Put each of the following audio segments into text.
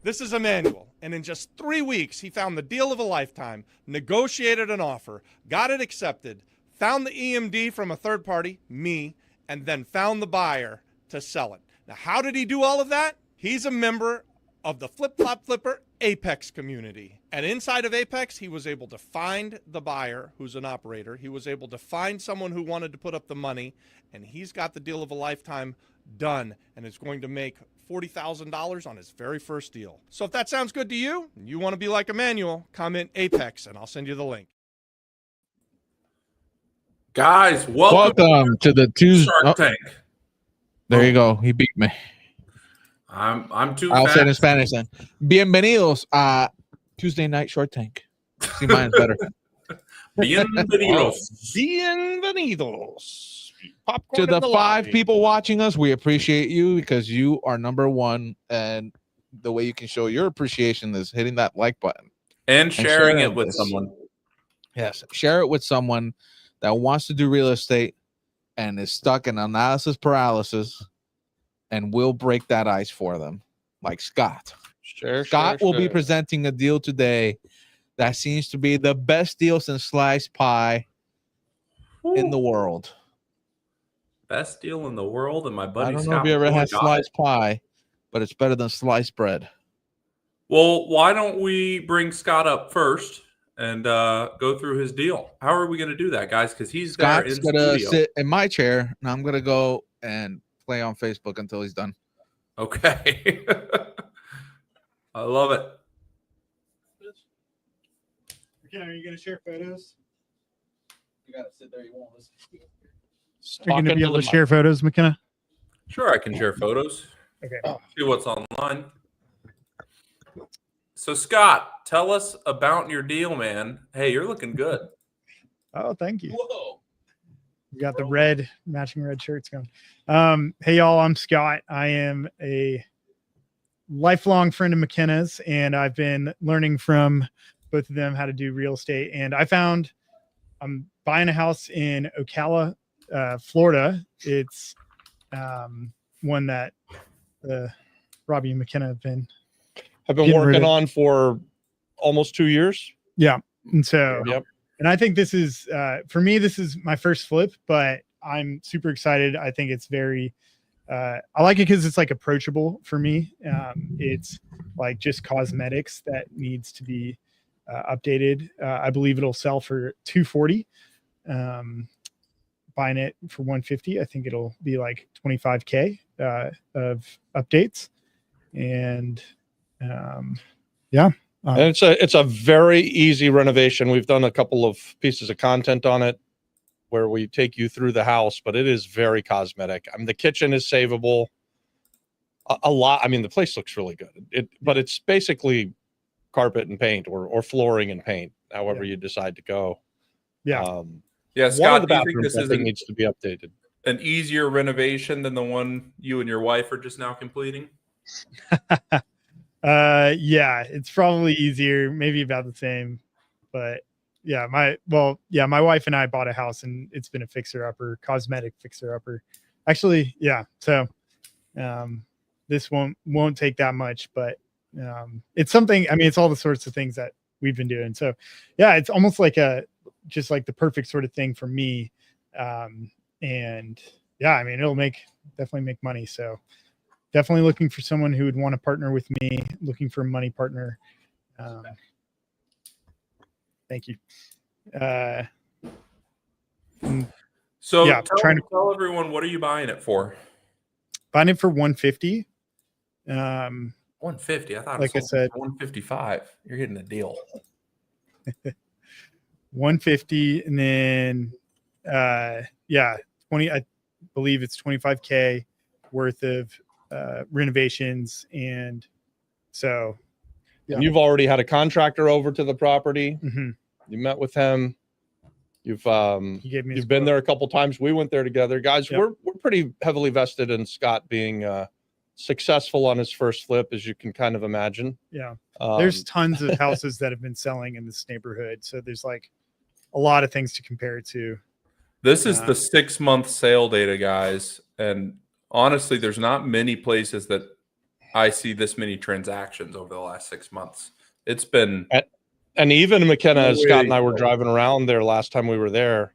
This is Emanuel, and in just 3 weeks, he found the deal of a lifetime, negotiated an offer, got it accepted, found the EMD from a third party, me, and then found the buyer to sell it. Now, how did he do all of that? He's a member of the Flip Flop Flipper Apex community. And inside of Apex, he was able to find the buyer who's an operator. He was able to find someone who wanted to put up the money, and he's got the deal of a lifetime done, and is going to make $40,000 on his very first deal. So if that sounds good to you, and you want to be like Emanuel, comment Apex, and I'll send you the link. Guys, welcome to the Tuesday Shark Tank. There you go. He beat me. I'm too I'll fast. say it in Spanish then. Bienvenidos a Tuesday Night Short Tank. See, mine's better. Bienvenidos. Bienvenidos. To the 5 people watching us, we appreciate you because you are number one. And the way you can show your appreciation is hitting that like button. And sharing it with someone. Yes. Share it with someone that wants to do real estate and is stuck in analysis paralysis, and we'll break that ice for them. Like Scott. Scott will be presenting a deal today that seems to be the best deal since sliced pie in the world. Best deal in the world, and my buddy I don't know Scott if you ever had got sliced it. pie, but it's better than sliced bread. Well, why don't we bring Scott up first and go through his deal? How are we going to do that, guys? Because he's Scott's there in gonna studio. sit in my chair, and I'm gonna go and play on Facebook until he's done. Okay. I love it. Okay, are you going to share photos? You gotta sit there. You won't listen. Are you going to be able to share photos, McKenna? Sure, I can share photos. Okay. See what's online. So, Scott, tell us about your deal, man. Hey, you're looking good. Oh, thank you. Whoa. You got the red, matching red shirts going. Hey, y'all, I'm Scott. I am a lifelong friend of McKenna's, and I've been learning from both of them how to do real estate. And I'm buying a house in Ocala, Florida. It's one that Robbie and McKenna have been working on for almost 2 years. Yeah. And so, Yep. and I think this is, for me, this is my first flip, but I'm super excited. I think it's very, I like it because it's like approachable for me. It's like just cosmetics that needs to be updated. I believe it'll sell for $240. Buying it for $150, I think it'll be like $25K of updates. And yeah. And it's a very easy renovation. We've done a couple of pieces of content on it where we take you through the house, but it is very cosmetic. I mean, the kitchen is savable a lot. I mean, the place looks really good. But it's basically carpet and paint or flooring and paint, however you decide to go. Yeah. Yeah, One Scott, of the do you think bathrooms this I think needs to be updated. an easier renovation than the one you and your wife are just now completing? Yeah, it's probably easier, maybe about the same, but yeah, my wife and I bought a house, and it's been a fixer-upper, cosmetic fixer-upper. Actually, yeah. So this won't take that much, but it's something. I mean, it's all the sorts of things that we've been doing. So yeah, it's almost like just like the perfect sort of thing for me. And yeah, I mean, it'll definitely make money. So definitely looking for someone who would want to partner with me, looking for a money partner. Thank you. So yeah, tell everyone, what are you buying it for? Buying it for $150. 150. I thought like it I sold said, for 155. You're getting a deal. 150, and then yeah, 20. I believe it's $25K worth of renovations, and so And you've already had a contractor over to the property. mm-hmm. You met with him. You've He gave me you've been there a couple times. We went there together, guys. Yep. We're pretty heavily vested in Scott being successful on his first flip, as you can kind of imagine. Yeah, there's tons of houses that have been selling in this neighborhood, so there's like a lot of things to compare it to. This is the 6-month sale data, guys, and honestly, there's not many places that I see this many transactions over the last 6 months. It's been And even McKenna, as Scott and I were Way- driving around there last time we were there,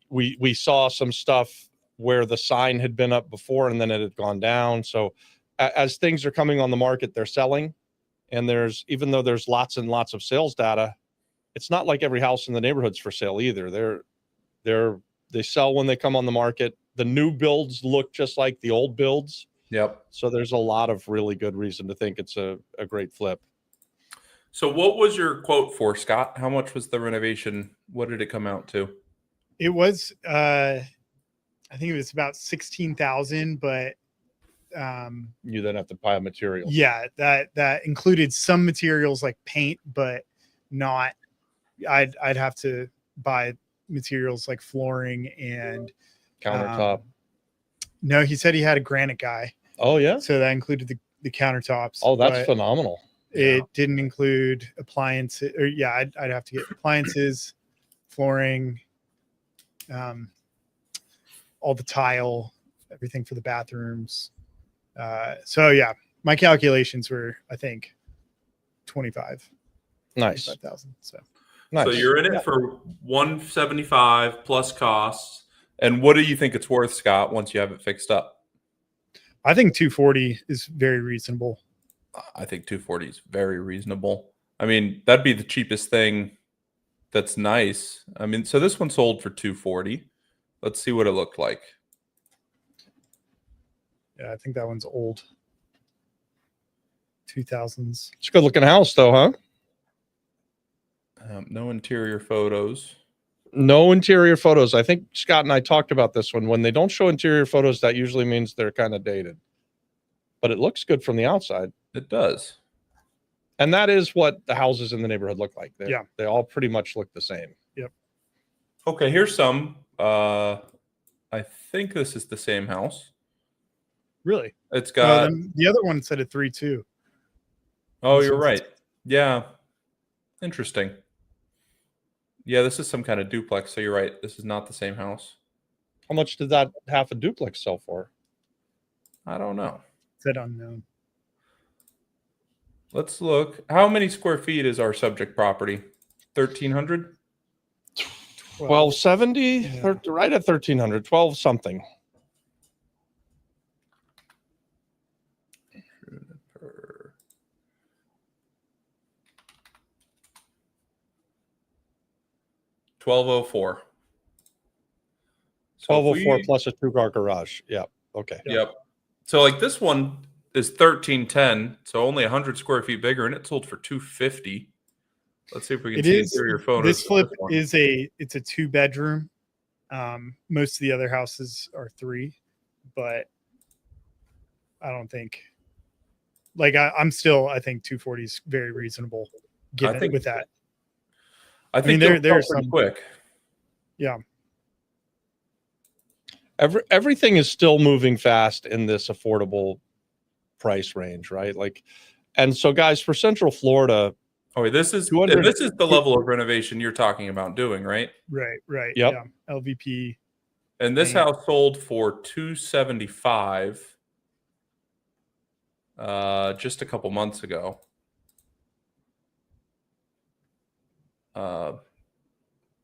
we saw some stuff where the sign had been up before and then it had gone down. So as things are coming on the market, they're selling. And even though there's lots and lots of sales data, it's not like every house in the neighborhood's for sale either. They sell when they come on the market. The new builds look just like the old builds. Yep. So there's a lot of really good reason to think it's a great flip. So what was your quote for, Scott? How much was the renovation? What did it come out to? It was, I think it was about 16,000, but You then have to buy materials. yeah, that included some materials like paint, but not. I'd have to buy materials like flooring and Countertop. No, he said he had a granite guy, Oh yeah. so that included the countertops. Oh, that's but phenomenal. it didn't include appliances. Or yeah, I'd have to get appliances, flooring, all the tile, everything for the bathrooms. So yeah, my calculations were, I think, 25,000. Nice. So Nice. So you're in it for 175 plus costs. And what do you think it's worth, Scott, once you have it fixed up? I think 240 is very reasonable. I think 240 is very reasonable. I mean, that'd be the cheapest thing. That's nice. I mean, so this one sold for 240. Let's see what it looked like. Yeah, I think that one's old. 2000s. It's a good looking house though, huh? No interior photos. No interior photos. I think Scott and I talked about this one. When they don't show interior photos, that usually means they're kind of dated. But it looks good from the outside. It does. And that is what the houses in the neighborhood look like. Yeah. They all pretty much look the same. Yep. Okay, here's some. I think this is the same house. Really? It's got. The other one said a 3.2. Oh, you're right. Yeah. Interesting. Yeah, this is some kind of duplex. So you're right. This is not the same house. How much did that half a duplex sell for? I don't know. Said unknown. Let's look. How many square feet is our subject property? 1,300? 1270? Yeah. Right at 1300, 12 something. Per- 1204. So if 1204 we- plus a 2-car garage. Yeah. Okay. Yep. So like this one is 1310, so only 100 square feet bigger, and it sold for 250. Let's see if we can It see is. interior photos. This of flip one. is it's a 2-bedroom. Most of the other houses are 3, but I don't think. Like I think 240 is very reasonable. Given with that. I think mean, there's some some quick. Yeah. Everything is still moving fast in this affordable price range, right? Like, and so guys, for Central Florida, Oh, wait, this is 200 this is the level of renovation you're talking about doing, right? Right. Yep. Yeah. LVP. And this Dang. house sold for 275 just a couple months ago.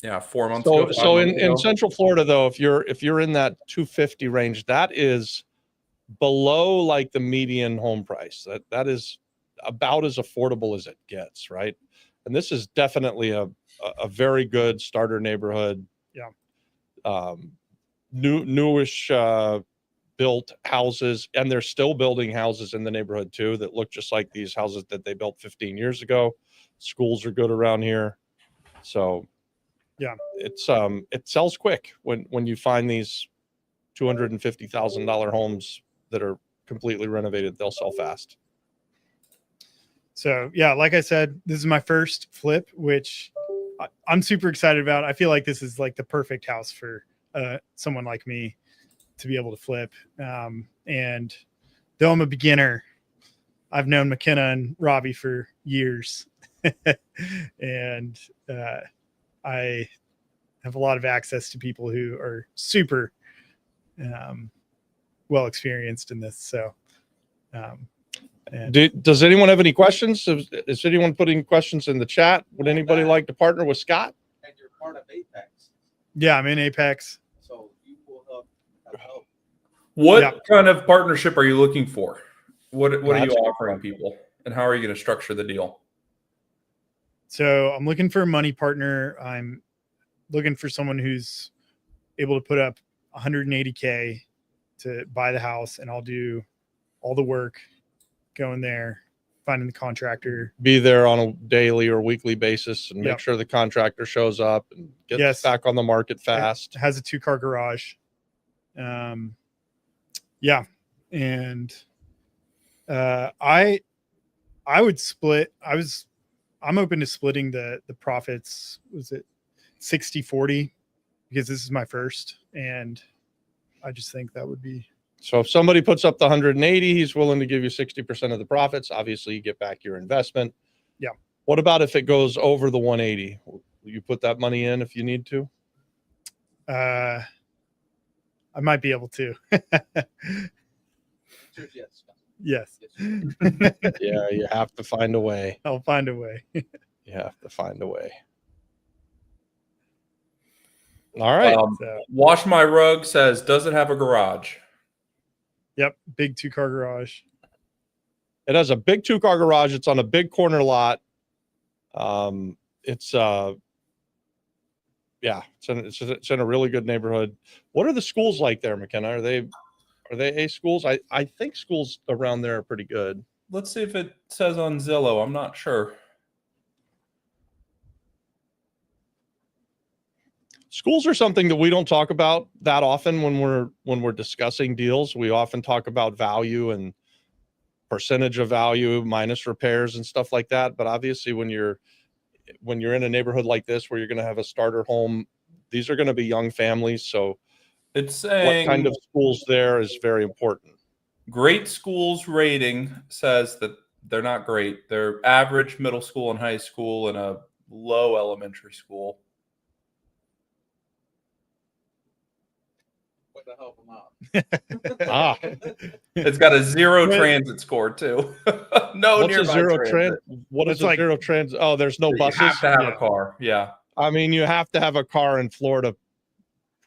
Yeah, 4 months ago. so 5 months in ago. Central Florida though, if you're in that 250 range, that is below like the median home price. That is about as affordable as it gets, right? And this is definitely a very good starter neighborhood. Yeah. Newish built houses, and they're still building houses in the neighborhood too that look just like these houses that they built 15 years ago. Schools are good around here. So yeah, it sells quick when you find these $250,000 homes that are completely renovated. They'll sell fast. So yeah, like I said, this is my first flip, which I'm super excited about. I feel like this is like the perfect house for someone like me to be able to flip. And though I'm a beginner, I've known McKenna and Robbie for years. And I have a lot of access to people who are super well experienced in this. So And Does anyone have any questions? Is anyone putting questions in the chat? Would anybody like to partner with Scott? And you're part of Apex, yeah, I'm in Apex. so you will help. What Yeah. kind of partnership are you looking for? What are you That's a good offering people, and how are you going to structure the deal? So I'm looking for a money partner. I'm looking for someone who's able to put up 180K to buy the house, and I'll do all the work, going there, finding the contractor. Be there on a daily or weekly basis and make Yep. sure the contractor shows up and gets Yes. back on the market fast. It has a 2-car garage. Yeah. And I would split. I'm open to splitting the profits. Was it 60-40? Because this is my first, and I just think that would be. So if somebody puts up the 180, he's willing to give you 60% of the profits. Obviously, you get back your investment. Yeah. What about if it goes over the 180? Will you put that money in if you need to? I might be able to. Yes. Yeah, you have to find a way. I'll find a way. You have to find a way. All right. So, Wash My Rug says, does it have a garage? yep. Big 2-car garage. It has a big 2-car garage. It's on a big corner lot. It's in a really good neighborhood. What are the schools like there, McKenna? Are they A schools? I think schools around there are pretty good. Let's see if it says on Zillow. I'm not sure. Schools are something that we don't talk about that often when we're discussing deals. We often talk about value and percentage of value minus repairs and stuff like that. But obviously, when you're in a neighborhood like this where you're going to have a starter home, these are going to be young families. So It's saying what kind of schools there is very important. Great Schools rating says that they're not great. They're average middle school and high school and a low elementary school. To help them out. Ah, It's got a 0 Wait. transit score too. No what's a nearby zero transit. What It's is a like- zero transit? Oh, there's no You buses. have to have Yeah. a car. Yeah. I mean, you have to have a car in Florida,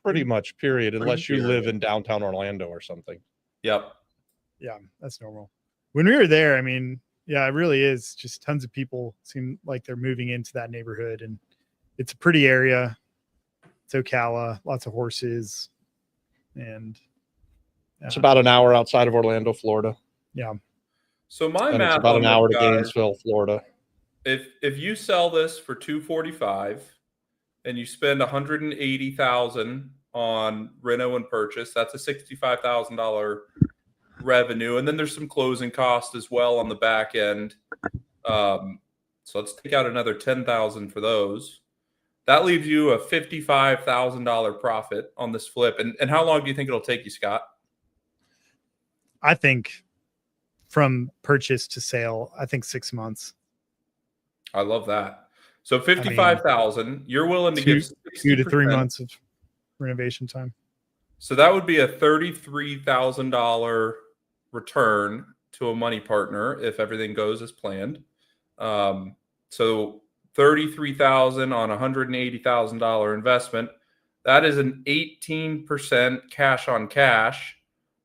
pretty much. Period, unless you live period. in downtown Orlando or something. Yep. Yeah, that's normal. When we were there, I mean, yeah, it really is. Just tons of people seem like they're moving into that neighborhood, and it's a pretty area. It's Ocala, lots of horses, and It's about an hour outside of Orlando, Florida, yeah. So my and math it's about on an hour to this, guys, Gainesville, Florida. if you sell this for $245 and you spend $180,000 on reno and purchase, that's a $65,000 revenue, and then there's some closing costs as well on the back end. So let's take out another $10,000 for those. That leaves you a $55,000 profit on this flip. And how long do you think it'll take you, Scott? I think from purchase to sale, I think 6 months. I love that. So 55,000, you're willing to give 2 to 3 60%. months of renovation time. So that would be a $33,000 return to a money partner if everything goes as planned. So $33,000 on $180,000 investment. That is an 18% cash on cash,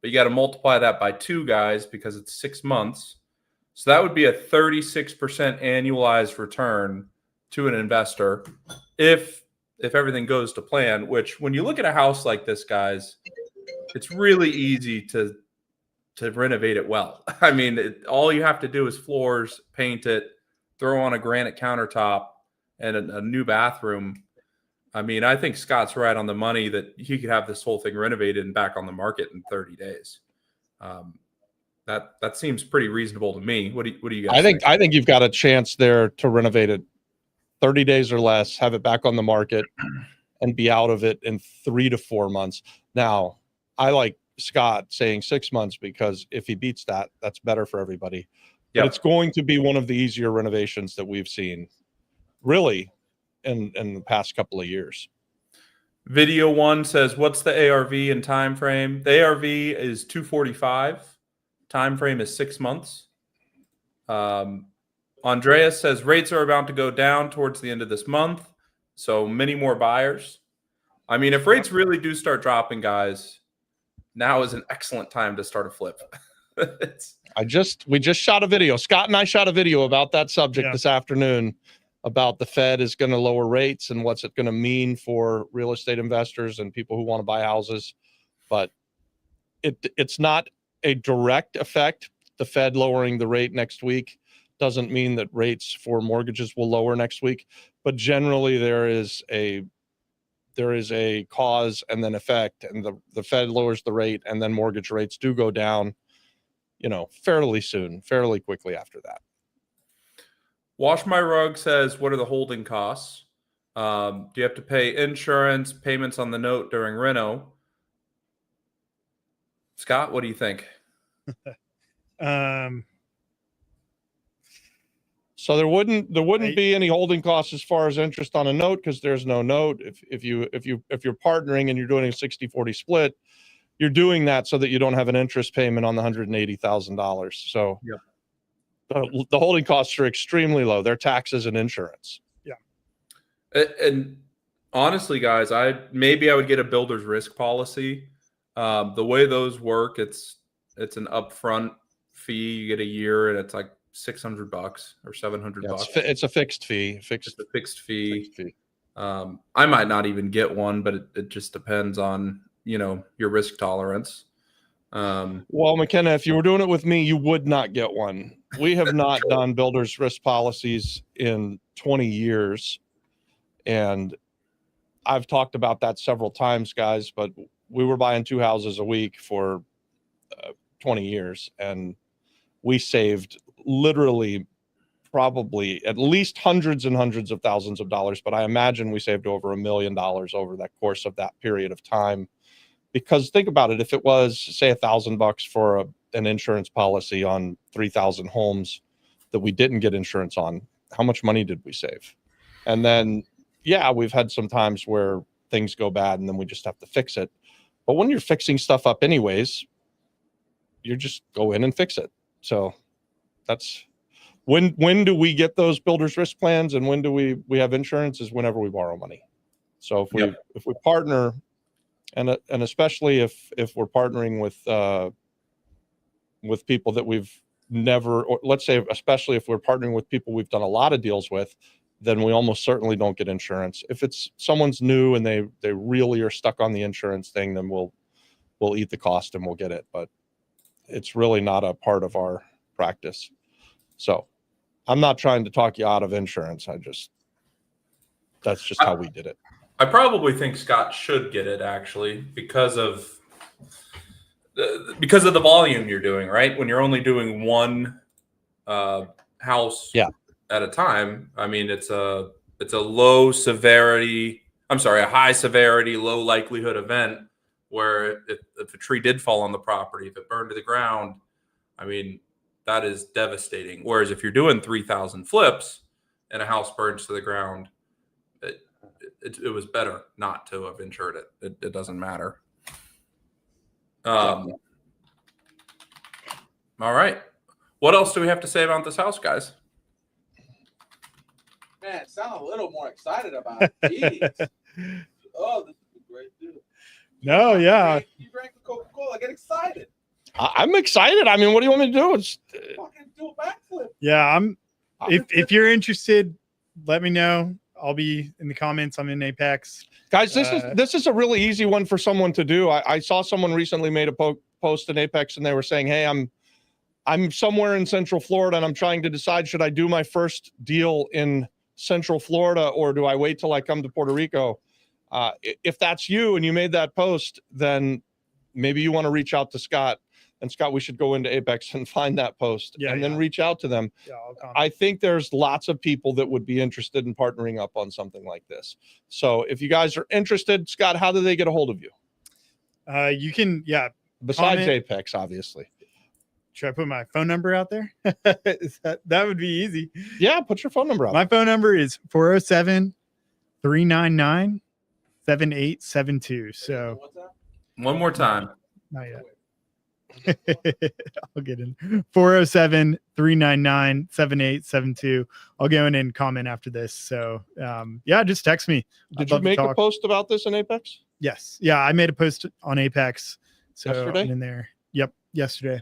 but you got to multiply that by 2, guys, because it's 6 months. So that would be a 36% annualized return to an investor if everything goes to plan, which when you look at a house like this, guys, it's really easy to renovate it well. I mean, all you have to do is floors, paint it, throw on a granite countertop and a new bathroom. I mean, I think Scott's right on the money that he could have this whole thing renovated and back on the market in 30 days. That seems pretty reasonable to me. What do you guys think? I think you've got a chance there to renovate it 30 days or less, have it back on the market, and be out of it in 3 to 4 months. Now, I like Scott saying 6 months because if he beats that, that's better for everybody. But Yep. it's going to be one of the easier renovations that we've seen, really, in the past couple of years. Video 1 says, what's the ARV and time frame? The ARV is 245. Time frame is 6 months. Andreas says rates are about to go down towards the end of this month, so many more buyers. I mean, if rates really do start dropping, guys, now is an excellent time to start a flip. We just shot a video. Scott and I shot a video about that subject this afternoon, about the Fed is going to lower rates and what's it going to mean for real estate investors and people who want to buy houses. But it's not a direct effect. The Fed lowering the rate next week doesn't mean that rates for mortgages will lower next week. But generally, there is a cause and then effect, and the Fed lowers the rate, and then mortgage rates do go down, fairly soon, fairly quickly after that. Wash My Rug says, what are the holding costs? Do you have to pay insurance, payments on the note during reno? Scott, what do you think? So there wouldn't be any holding costs as far as interest on a note, because there's no note. If you're partnering and you're doing a 60-40 split, you're doing that so that you don't have an interest payment on the $180,000. So the holding costs are extremely low. They're taxes and insurance. Yeah. And honestly, guys, maybe I would get a builder's risk policy. The way those work, it's an upfront fee. You get a year, and it's like $600 or $700. It's a fixed fee. Just a fixed fee. I might not even get one, but it just depends on your risk tolerance. Well, McKenna, if you were doing it with me, you would not get one. We have not done builder's risk policies in 20 years. And I've talked about that several times, guys, but we were buying 2 houses a week for 20 years. And we saved literally probably at least hundreds and hundreds of thousands of dollars. But I imagine we saved over $1 million over that course of that period of time. Because think about it, if it was, say, $1,000 for an insurance policy on 3,000 homes that we didn't get insurance on, how much money did we save? And then, we've had some times where things go bad and then we just have to fix it. But when you're fixing stuff up anyways, you just go in and fix it. So that's when do we get those builder's risk plans, and when do we have insurance is whenever we borrow money. So if we partner, and especially if we're partnering with people that we've never, or let's say especially if we're partnering with people we've done a lot of deals with, then we almost certainly don't get insurance. If it's someone's new and they really are stuck on the insurance thing, then we'll eat the cost and we'll get it. But it's really not a part of our practice. So I'm not trying to talk you out of insurance. That's just how we did it. I probably think Scott should get it, actually, because of the volume you're doing, right? When you're only doing one house at a time, I mean, it's a low severity, a high severity, low likelihood event where if a tree did fall on the property, if it burned to the ground, I mean, that is devastating. Whereas if you're doing 3,000 flips and a house burns to the ground, it was better not to have insured it. It doesn't matter. All right. What else do we have to say about this house, guys? Man, sound a little more excited about it. Jeez. Oh, this is a great deal. No, yeah. You drank the Coca-Cola. Get excited. I'm excited. I mean, what do you want me to do? Fucking do a backflip. Yeah, if you're interested, let me know. I'll be in the comments. I'm in Apex. Guys, this is a really easy one for someone to do. I saw someone recently made a post in Apex, and they were saying, hey, I'm somewhere in Central Florida, and I'm trying to decide, should I do my first deal in Central Florida, or do I wait till I come to Puerto Rico? If that's you and you made that post, then maybe you want to reach out to Scott. And Scott, we should go into Apex and find that post then reach out to them. Yeah, I think there's lots of people that would be interested in partnering up on something like this. So if you guys are interested, Scott, how do they get a hold of you? You can, besides comment. Apex, obviously. Should I put my phone number out there? That would be easy. Yeah, put your phone number out. My phone number is 407-399-7872. So one more time. Not yet. I'll get in 407-399-7872. I'll go in and comment after this. So yeah, just text me. Did you make a post about this in Apex? Yes. Yeah, I made a post on Apex. So Yesterday? I'm in there. Yep, yesterday.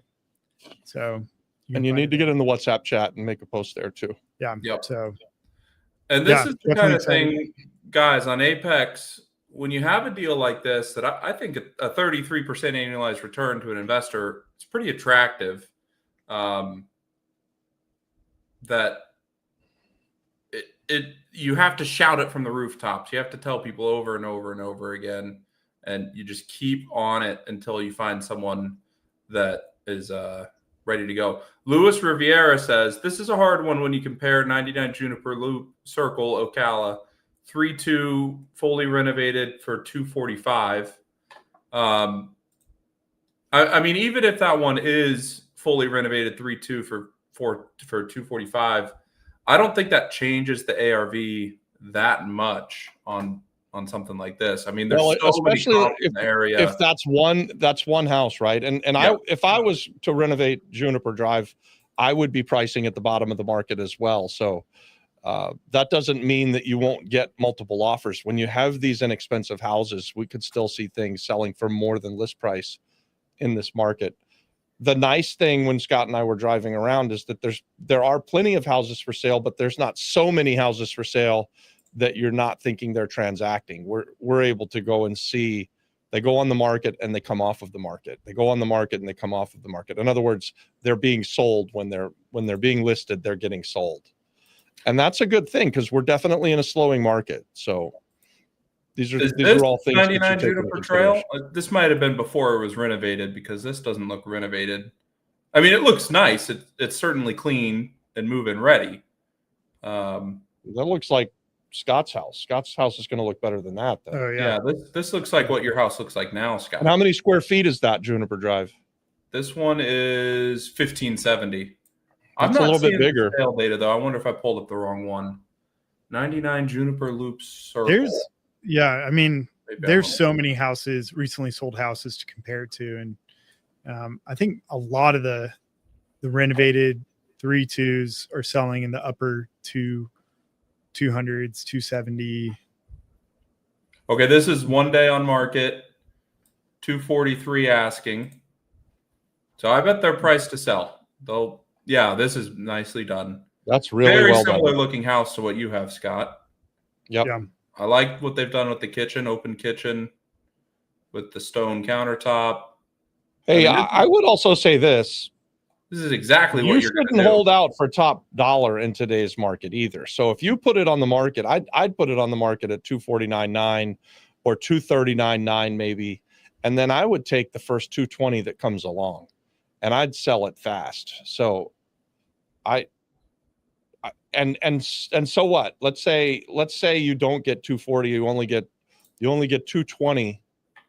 So And you need to get in the WhatsApp chat and make a post there too. Yeah. Yep. So And this Yeah, is the kind of definitely thing, guys, on Apex, when you have a deal like this, that I think a 33% annualized return to an investor, it's pretty attractive. That you have to shout it from the rooftops. You have to tell people over and over and over again, and you just keep on it until you find someone that is ready to go. Luis Riviera says, this is a hard one when you compare 99 Juniper Loop Circle Ocala 3.2 fully renovated for 245. I mean, even if that one is fully renovated 3.2 for 245, I don't think that changes the ARV that much on something like this. I mean, there's so many comps in the area. If that's one house, right? And Yeah. if I was to renovate Juniper Drive, I would be pricing at the bottom of the market as well. So that doesn't mean that you won't get multiple offers. When you have these inexpensive houses, we could still see things selling for more than list price in this market. The nice thing when Scott and I were driving around is that there are plenty of houses for sale, but there's not so many houses for sale that you're not thinking they're transacting. We're able to go and see they go on the market and they come off of the market. They go on the market and they come off of the market. In other words, they're being sold when they're being listed, they're getting sold. And that's a good thing because we're definitely in a slowing market. So these are all things. 99 Juniper Trail. This might have been before it was renovated because this doesn't look renovated. I mean, it looks nice. It's certainly clean and move-in ready. That looks like Scott's house. Scott's house is going to look better than that, though. oh yeah. This looks like what your house looks like now, Scott. And how many square feet is that Juniper Drive? This one is 1570. That's a little bit bigger. Sale data though. I wonder if I pulled up the wrong one. 99 Juniper Loop Circle. I mean, there's so many houses, recently sold houses to compare to, and I think a lot of the renovated 3.2s are selling in the upper 200s, 270. Okay, this is 1 day on market, 243 asking. So I bet they're priced to sell. This is nicely done. That's really very well similar done. looking house to what you have, Scott. Yep. Yeah. I like what they've done with the kitchen, open kitchen, with the stone countertop. Hey, I would also say this. This is exactly what You you're going to shouldn't do. hold out for top dollar in today's market either. So if you put it on the market, I'd put it on the market at 249.9 or 239.9 maybe, and then I would take the first 220 that comes along, and I'd sell it fast. So and so what? Let's say you don't get 240, you only get 220,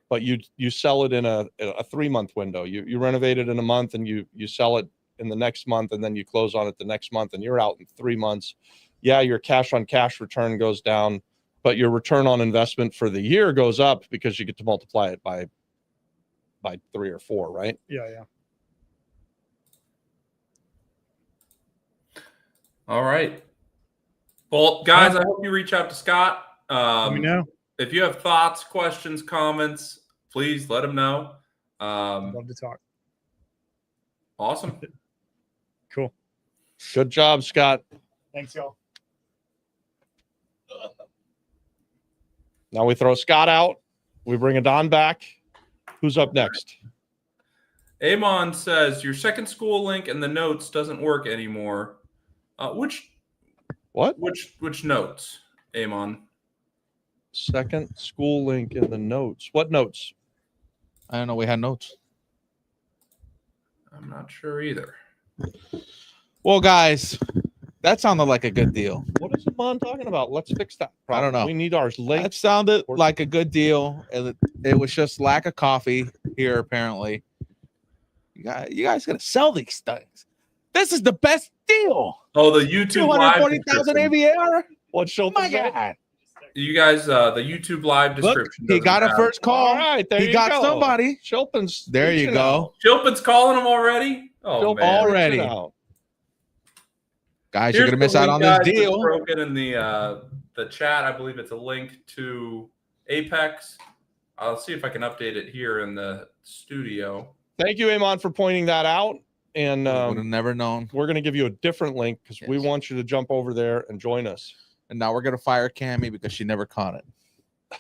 but you sell it in a 3-month window. You renovate it in a month and you sell it in the next month, and then you close on it the next month, and you're out in 3 months. Yeah, your cash on cash return goes down, but your return on investment for the year goes up because you get to multiply it by 3 or 4, right? Yeah. All right. Well, guys, I hope you reach out to Scott. Let me know. If you have thoughts, questions, comments, please let him know. Love to talk. Awesome. Cool. Good job, Scott. Thanks, y'all. Now we throw Scott out. We bring a Don back. Who's up next? Amon says your second school link in the notes doesn't work anymore. Which notes, Amon? Second school link in the notes. What notes? I don't know. We had notes. I'm not sure either. Well, guys, that sounded like a good deal. What is Amon talking about? Let's fix that I don't know. We need ours late. That sounded like a good deal. It was just lack of coffee here, apparently. You guys gotta sell these things. This is the best deal. Oh, the YouTube live 240,000 AVR. What show? My God. You guys, the YouTube live Look, description. he doesn't got a have- first call. All right, there he you got go. somebody. Sharpen's There you reaching go. Chilpin's calling him already. Oh Sharpen's man! Already. reaching out. Guys, Here's you're gonna miss the out link, on this guys, that's deal. broken in the chat. I believe it's a link to Apex. I'll see if I can update it here in the studio. Thank you, Amon, for pointing that out. And Would have never known. we're going to give you a different link because we Yes. want you to jump over there and join us. And now we're gonna fire Cammy because she never caught it.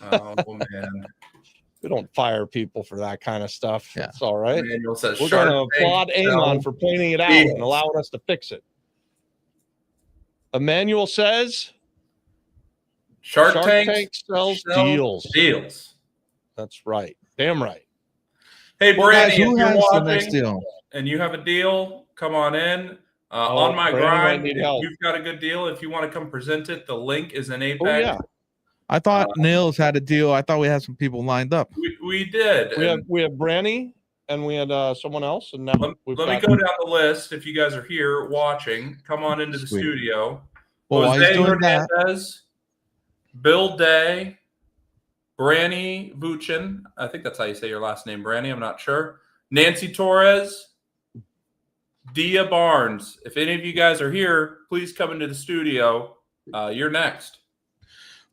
Oh man! We don't fire people for that kind of stuff. Yeah. It's all right. Manuel says We're going to Shark Tank applaud Amon sell for pointing it out deals. and allowing us to fix it. Emmanuel says Shark Tank sells sell deals. Deals. That's right. Damn right. Hey, Well, guys, Branny, who if you're has the next watching deal? and you have a deal, come on in. Oh, On my Branny might grind, need if help. you've got a good deal, if you want to come present it, the link is in Apex. Oh, yeah. I thought Nils had a deal. I thought we had some people lined up. We did. We have Branny and we had someone else. And now Let we've me got- go down the list. If you guys are here watching, come on into the Sweet. studio. Well, while he's Jose doing that, Hernandez, Bill Day, Branny Vuchin. I think that's how you say your last name, Branny. I'm not sure. Nancy Torres, Dhia Barnes. If any of you guys are here, please come into the studio. You're next.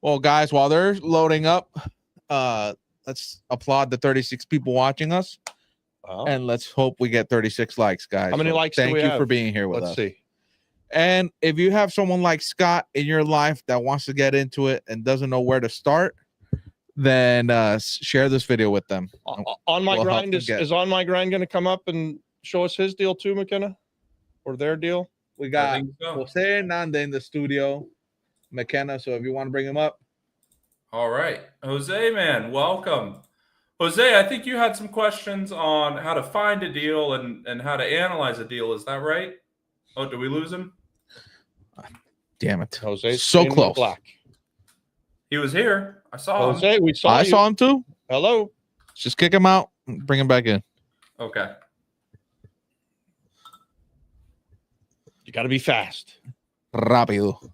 well, guys, while they're loading up, let's applaud the 36 people watching us, Wow. and let's hope we get 36 likes, guys. How many likes do Thank we you have? for being here with Let's us. see. And if you have someone like Scott in your life that wants to get into it and doesn't know where to start, then share this video with them. On my We'll help grind them get- is on my grind going to come up and show us his deal too, McKenna, or their deal? We I got think so. Jose Hernandez in the studio, McKenna. So if you want to bring him up, All right. Jose, man, welcome. Jose, I think you had some questions on how to find a deal and how to analyze a deal. Is that right? Oh, did we lose him? damn it, Jose, so close. Black. He was here. I saw him. Jose, we saw I you. saw him too. Hello. Just kick him out, and bring him back in. Okay. You got to be fast. Rápido.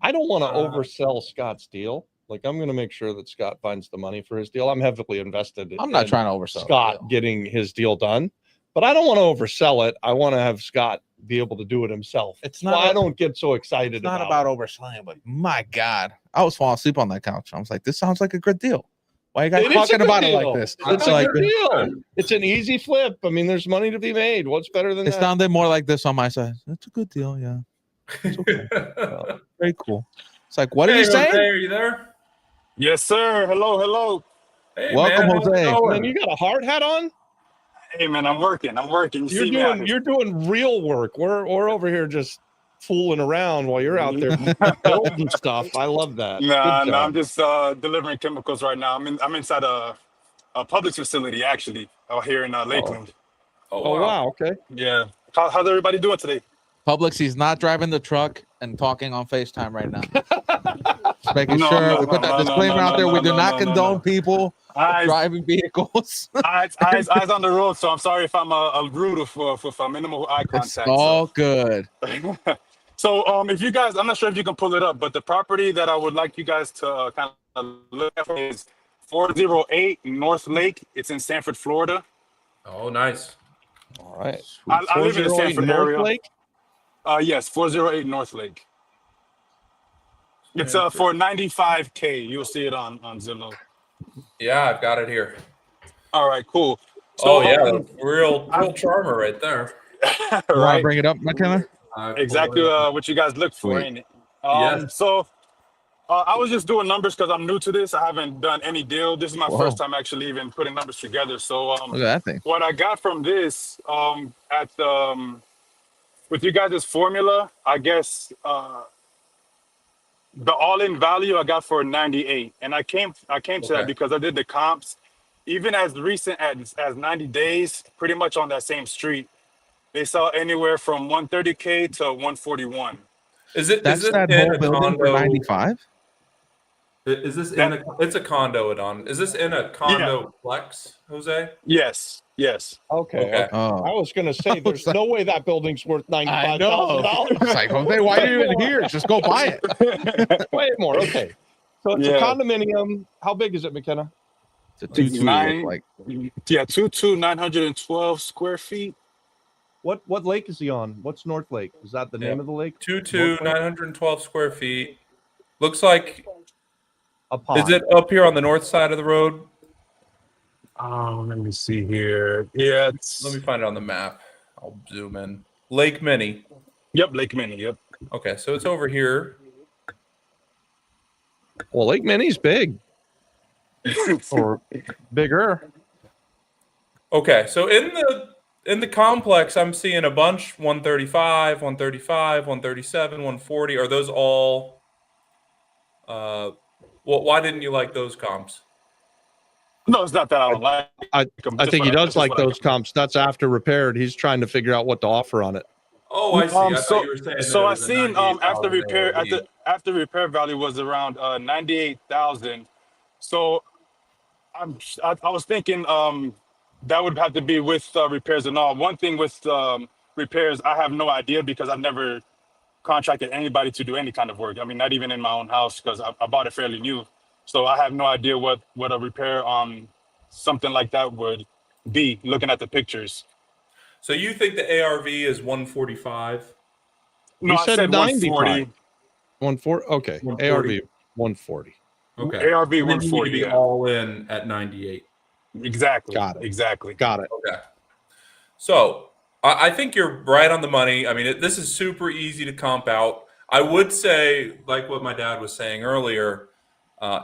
I don't want to oversell Scott's deal. Like, I'm going to make sure that Scott finds the money for his deal. I'm heavily invested I'm not in trying to oversell Scott getting his deal done, but I don't want to oversell it. I want to have Scott be able to do it himself. It's Well, not. I don't get so excited It's not about about overselling, but my God, I was falling asleep on that couch. I was like, this sounds like a good deal. Why you guys It is a talking good about it deal. like this? It's It's a like good deal. It's an easy flip. I mean, there's money to be made. What's better than it that? sounded more like this on my side. It's a good deal, yeah. Okay. Very cool. It's like, what are Hey, you saying? Jose, are you there? Yes, sir. Hello, hello. Hey, Welcome, man, how's it Jose. going? Man, you got a hard hat on? Hey, man, I'm working. You see me out here. You're doing real work. We're over here just fooling around while you're out there building stuff. I love that. Nah, Good nah, I'm job. just delivering chemicals right now. I'm inside a Publix facility actually out here in Lakeland. Oh wow. Okay. Yeah. How's everybody doing today? Publix, he's not driving the truck and talking on FaceTime right now. Just making No, sure no, we put no, that no, disclaimer no, out there. no, We do no, not no, no, condone no. people Eyes driving vehicles. eyes on the road, so I'm sorry if I'm rude for minimal eye It's contact. all good. So if you guys, I'm not sure if you can pull it up, but the property that I would like you guys to kind of look at is 408 North Lake. It's in Sanford, Florida. Oh, nice. All right. I live in the 408 Sanford North area. Lake? Yes, 408 North Lake. It's for 95K. You'll see it on Zillow. Yeah, I've got it here. All right, cool. Oh, yeah. Real charmer right there. You want to right. bring it up, McKenna? Exactly what you guys look for, Sweet. ain't it? Yes. So I was just doing numbers because I'm new to this. I haven't done any deal. This is my Whoa. first time actually even putting numbers together. So Look at that thing. what I got from this with you guys' formula, I guess the all-in value I got for 98, and I came to Okay. that because I did the comps, even as recent as 90 days, pretty much on that same street. They sell anywhere from 130K to 141. Is it? That's is it that in whole a building for condo? 95. Is this in a? It's a condo, Adon. Is this in a condo flex, Jose? Yes. Yes. Okay. Okay. I Oh, was gonna say there's no way that building's worth I $95,000. know. It's like, Jose, why are you even here? Just go buy it. Way more. Okay. So it's a Yeah. condominium. How big is it, McKenna? It's a 2-2 look Nine. like. Yeah, 912 square feet. What lake is he on? What's North Lake? Is that the name of the lake? 2-2, 912 square feet. Looks like, A pond. is it up here on the north side of the road? Let me see here. Yeah, it's Let me find it on the map. I'll zoom in. Lake Mini. yep, Lake Mini. Yep. Okay, so it's over here. Well, Lake Minnie's big or bigger. Okay, so in the complex, I'm seeing a bunch 135, 135, 137, 140. Are those all? Well, why didn't you like those comps? No, it's not that I don't like. I them, I just think he what does just like what I those get. comps. That's after repaired. He's trying to figure out what to offer on it. Oh, I see. I thought you were saying. So that it I was a seen after 98,000 repair ARV. after repair value was around 98,000. So I was thinking that would have to be with repairs and all. One thing with repairs, I have no idea because I've never contracted anybody to do any kind of work. I mean, not even in my own house because I bought it fairly new. So I have no idea what a repair on something like that would be looking at the pictures. So you think the ARV is 145? No, He I said said 95. 140. 140. Okay. 140. ARV 140. Okay. ARV And then you need to 140. be Yeah. all in at 98. Exactly. Got it. Exactly. Got it. Okay. So I think you're right on the money. I mean, this is super easy to comp out. I would say, like what my dad was saying earlier,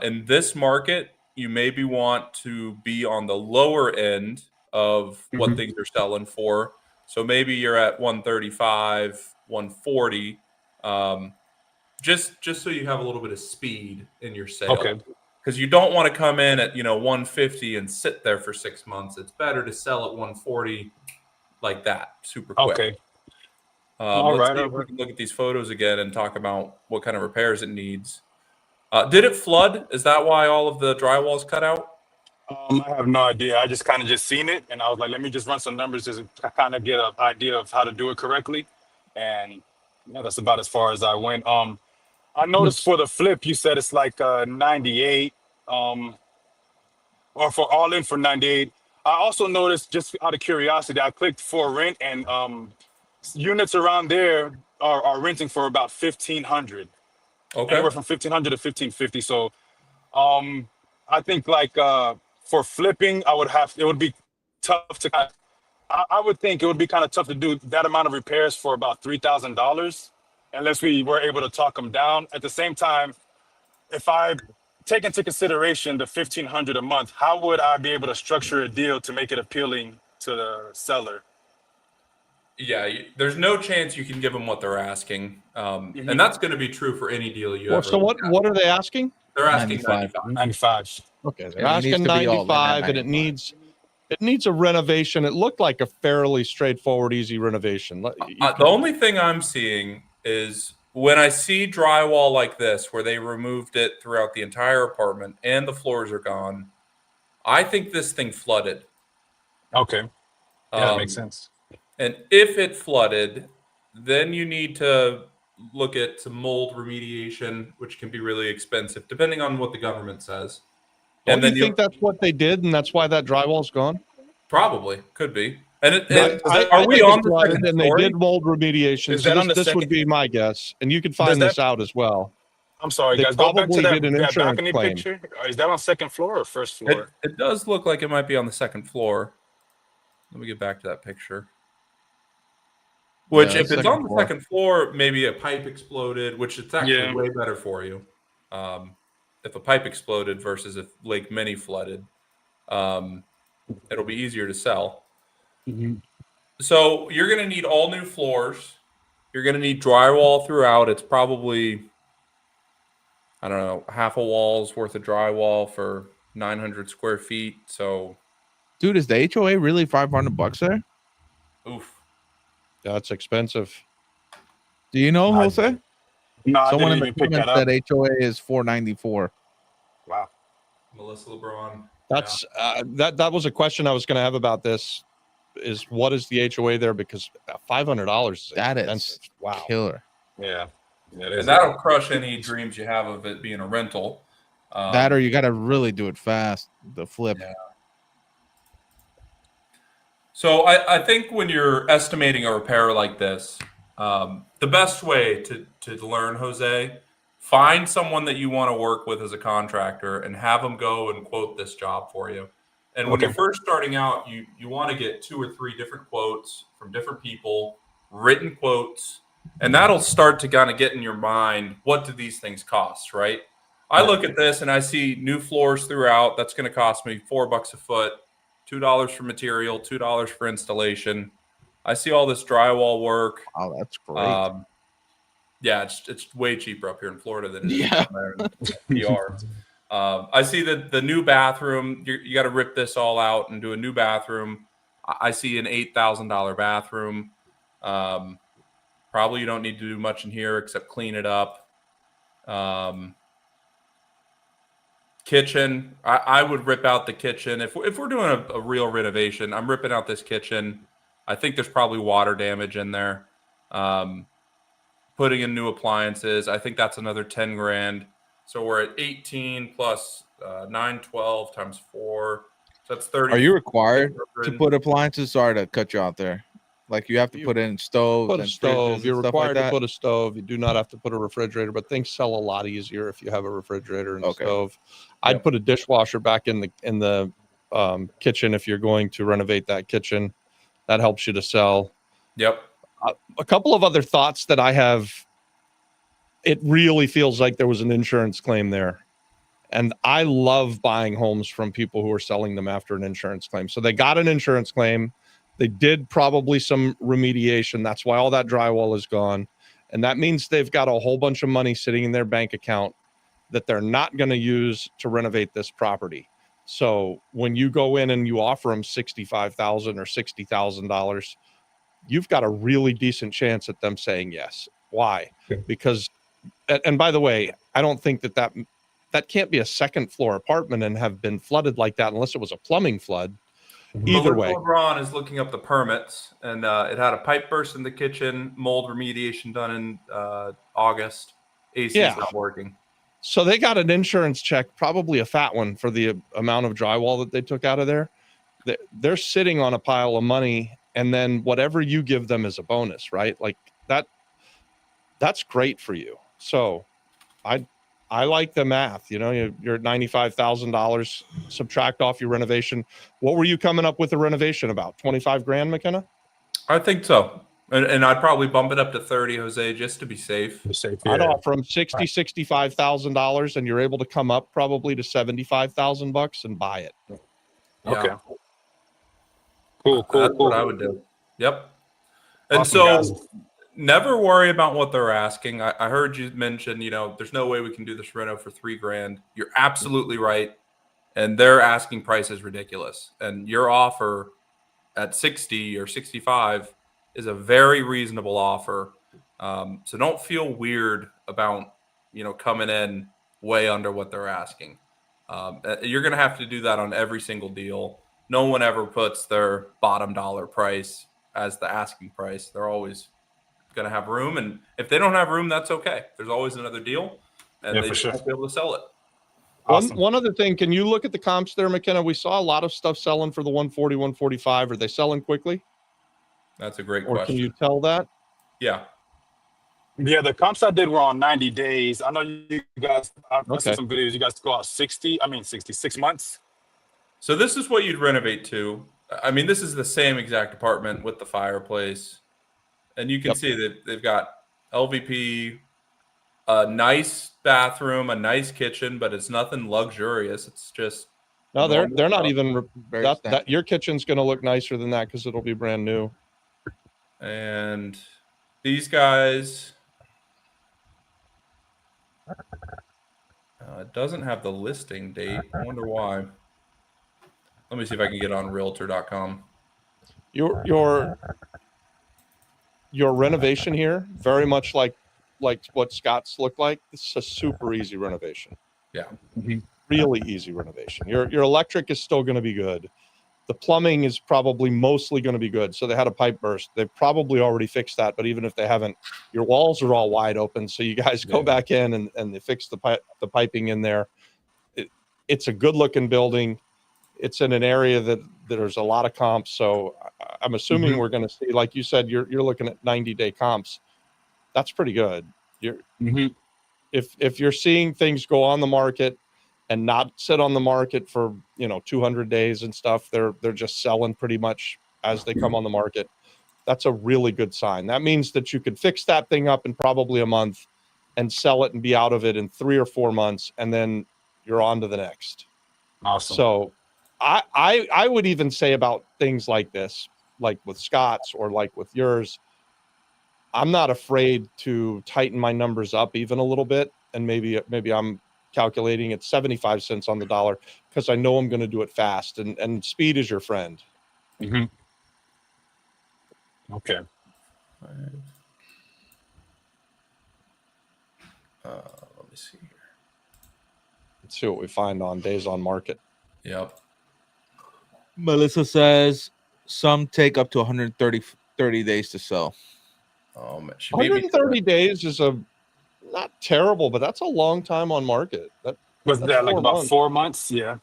in this market, you maybe want to be on the lower end of what Mhm. things are selling for. So maybe you're at 135, 140, just so you have a little bit of speed in your sale. Okay. Because you don't want to come in at 150 and sit there for 6 months. It's better to sell at 140 like that, super quick. Okay. Let's right, see all if we right. can look at these photos again and talk about what kind of repairs it needs. Did it flood? Is that why all of the drywall's cut out? I have no idea. I just kind of just seen it, and I was like, let me just run some numbers just to kind of get an idea of how to do it correctly. And that's about as far as I went. I noticed for the flip, you said it's like 98, or for all in for 98. I also noticed, just out of curiosity, I clicked for rent, and units around there are renting for about 1,500, Okay. anywhere from 1,500 to 1,550. So I think like for flipping, it would be tough to I would think it would be kind of tough to do that amount of repairs for about $3,000 unless we were able to talk them down. At the same time, if I take into consideration the 1,500 a month, how would I be able to structure a deal to make it appealing to the seller? Yeah, there's no chance you can give them what they're asking, Mhm. and that's going to be true for any deal you Well, ever. so look at. what are they asking? They're asking 95. 95. 95. Okay, they're And it needs asking to be all in at 95, and it 95. needs a renovation. It looked like a fairly straightforward, easy renovation. The only thing I'm seeing is when I see drywall like this, where they removed it throughout the entire apartment and the floors are gone, I think this thing flooded. Okay. Yeah, that makes sense. And if it flooded, then you need to look at some mold remediation, which can be really expensive, depending on what the government says. Don't And then you think that's what they did, and that's why that drywall's gone? probably could be. And I are we think on it's the flooded, second and they story? did mold remediation. Is So that on the this would second- be my guess, and you can find that- this out as well. I'm sorry, They guys. Go back to probably that, did an that insurance balcony claim. picture. Is that on second floor or first floor? It does look like it might be on the second floor. Let me get back to that picture. Which, Yeah, if it's second on the floor. second floor, maybe a pipe exploded, which it's actually Yeah. way better for you. If a pipe exploded versus if Lake Mini flooded, it'll be easier to sell. Mhm. So you're going to need all new floors. You're going to need drywall throughout. It's probably, I don't know, half a wall's worth of drywall for 900 square feet. So, Dude, is the HOA really $500 there? oof. That's expensive. Do you know, I- Jose? No, I Someone in didn't the even pick comments that up. said HOA is $494. Wow. Melissa LeBron. That's that was a question I was going to have about this. Is what is the HOA there? Because $500 That is expensive. Wow. killer. Yeah. Yeah, it is. And that'll crush any dreams you have of it being a rental. That or you got to really do it fast. The flip. Yeah. So I think when you're estimating a repair like this, the best way to learn, Jose, find someone that you want to work with as a contractor and have them go and quote this job for you. And when Okay. you're first starting out, you want to get 2 or 3 different quotes from different people, written quotes, and that'll start to kind of get in your mind, what do these things cost, right? I look at this and I see new floors throughout. That's going to cost me $4 a foot, $2 for material, $2 for installation. I see all this drywall work. Oh, that's great. Yeah, it's way cheaper up here in Florida than it is Yeah. down there in PR. I see the new bathroom. You got to rip this all out and do a new bathroom. I see an $8,000 bathroom. Probably you don't need to do much in here except clean it up. Kitchen, I would rip out the kitchen. If we're doing a real renovation, I'm ripping out this kitchen. I think there's probably water damage in there. Putting in new appliances, I think that's another 10 grand. So we're at 18 plus 912 times 4. So that's 30. Are you required to put appliances? Sorry to cut you out there. Like you have to put in stoves. Put a and stove. fridges You're and stuff required like to that? put a stove. You do not have to put a refrigerator, but things sell a lot easier if you have a refrigerator and Okay. stove. I'd put a dishwasher back in the kitchen if you're going to renovate that kitchen. That helps you to sell. Yep. A couple of other thoughts that I have. It really feels like there was an insurance claim there. And I love buying homes from people who are selling them after an insurance claim. So they got an insurance claim. They did probably some remediation. That's why all that drywall is gone. And that means they've got a whole bunch of money sitting in their bank account that they're not going to use to renovate this property. So when you go in and you offer them $65,000 or $60,000, you've got a really decent chance at them saying yes. Why? Because, and by the way, I don't think that can't be a second floor apartment and have been flooded like that unless it was a plumbing flood. Either way, LeBron is looking up the permits, and it had a pipe burst in the kitchen, mold remediation done in August. AC is not working. so they got an insurance check, probably a fat one, for the amount of drywall that they took out of there. They're sitting on a pile of money, and then whatever you give them is a bonus, right? Like that's great for you. So I like the math. You know, you're at $95,000, subtract off your renovation. What were you coming up with a renovation about? 25 grand, McKenna? I think so. And I'd probably bump it up to 30, Jose, just to be safe. I'd offer them $65,000, and you're able to come up probably to $75,000 and buy it. Yeah. Okay. Cool. That's what I would do. Yep. And Awesome, so guys. never worry about what they're asking. I heard you mention, there's no way we can do this reno for $3 grand. You're absolutely right. And their asking price is ridiculous. And your offer at 60 or 65 is a very reasonable offer. So don't feel weird about, coming in way under what they're asking. You're going to have to do that on every single deal. No one ever puts their bottom dollar price as the asking price. They're always going to have room. And if they don't have room, that's okay. There's always another deal, and they just won't be able to sell it. Awesome. One other thing, can you look at the comps there, McKenna? We saw a lot of stuff selling for the 140, 145. Are they selling quickly? That's a great Or question. can you tell that? Yeah. Yeah, the comps I did were on 90 days. I know you guys, I Okay. saw some videos. You guys go out 66 months. So this is what you'd renovate to. I mean, this is the same exact apartment with the fireplace. And you can see that they've got LVP, a nice bathroom, a nice kitchen, but it's nothing luxurious. It's just No, they're not even. Very That standard. your kitchen's going to look nicer than that because it'll be brand new. And these guys, it doesn't have the listing date. I wonder why. Let me see if I can get on realtor.com. Your renovation here, very much like what Scott's looked like. It's a super easy renovation. Yeah. really easy renovation. Your electric is still going to be good. The plumbing is probably mostly going to be good. So they had a pipe burst. They've probably already fixed that. But even if they haven't, your walls are all wide open. So you guys go back in and they fix the piping in there. It's a good looking building. It's in an area that there's a lot of comps. So I'm assuming we're going to see, like you said, you're looking at 90-day comps. That's pretty good. If you're seeing things go on the market and not sit on the market for 200 days and stuff, they're just selling pretty much as they come on the market. That's a really good sign. That means that you could fix that thing up in probably a month and sell it and be out of it in 3 or 4 months, and then you're on to the next. Awesome. So I would even say about things like this, like with Scott's or like with yours, I'm not afraid to tighten my numbers up even a little bit, and maybe I'm calculating at 75 cents on the dollar because I know I'm going to do it fast, and speed is your friend. Okay. Let me see here. Let's see what we find on days on market. Yep. Melissa says some take up to 130 days to sell. Oh man, 130 days is not terrible, but that's a long time on market. Was that's that like 4 about months. 4 months? Yeah.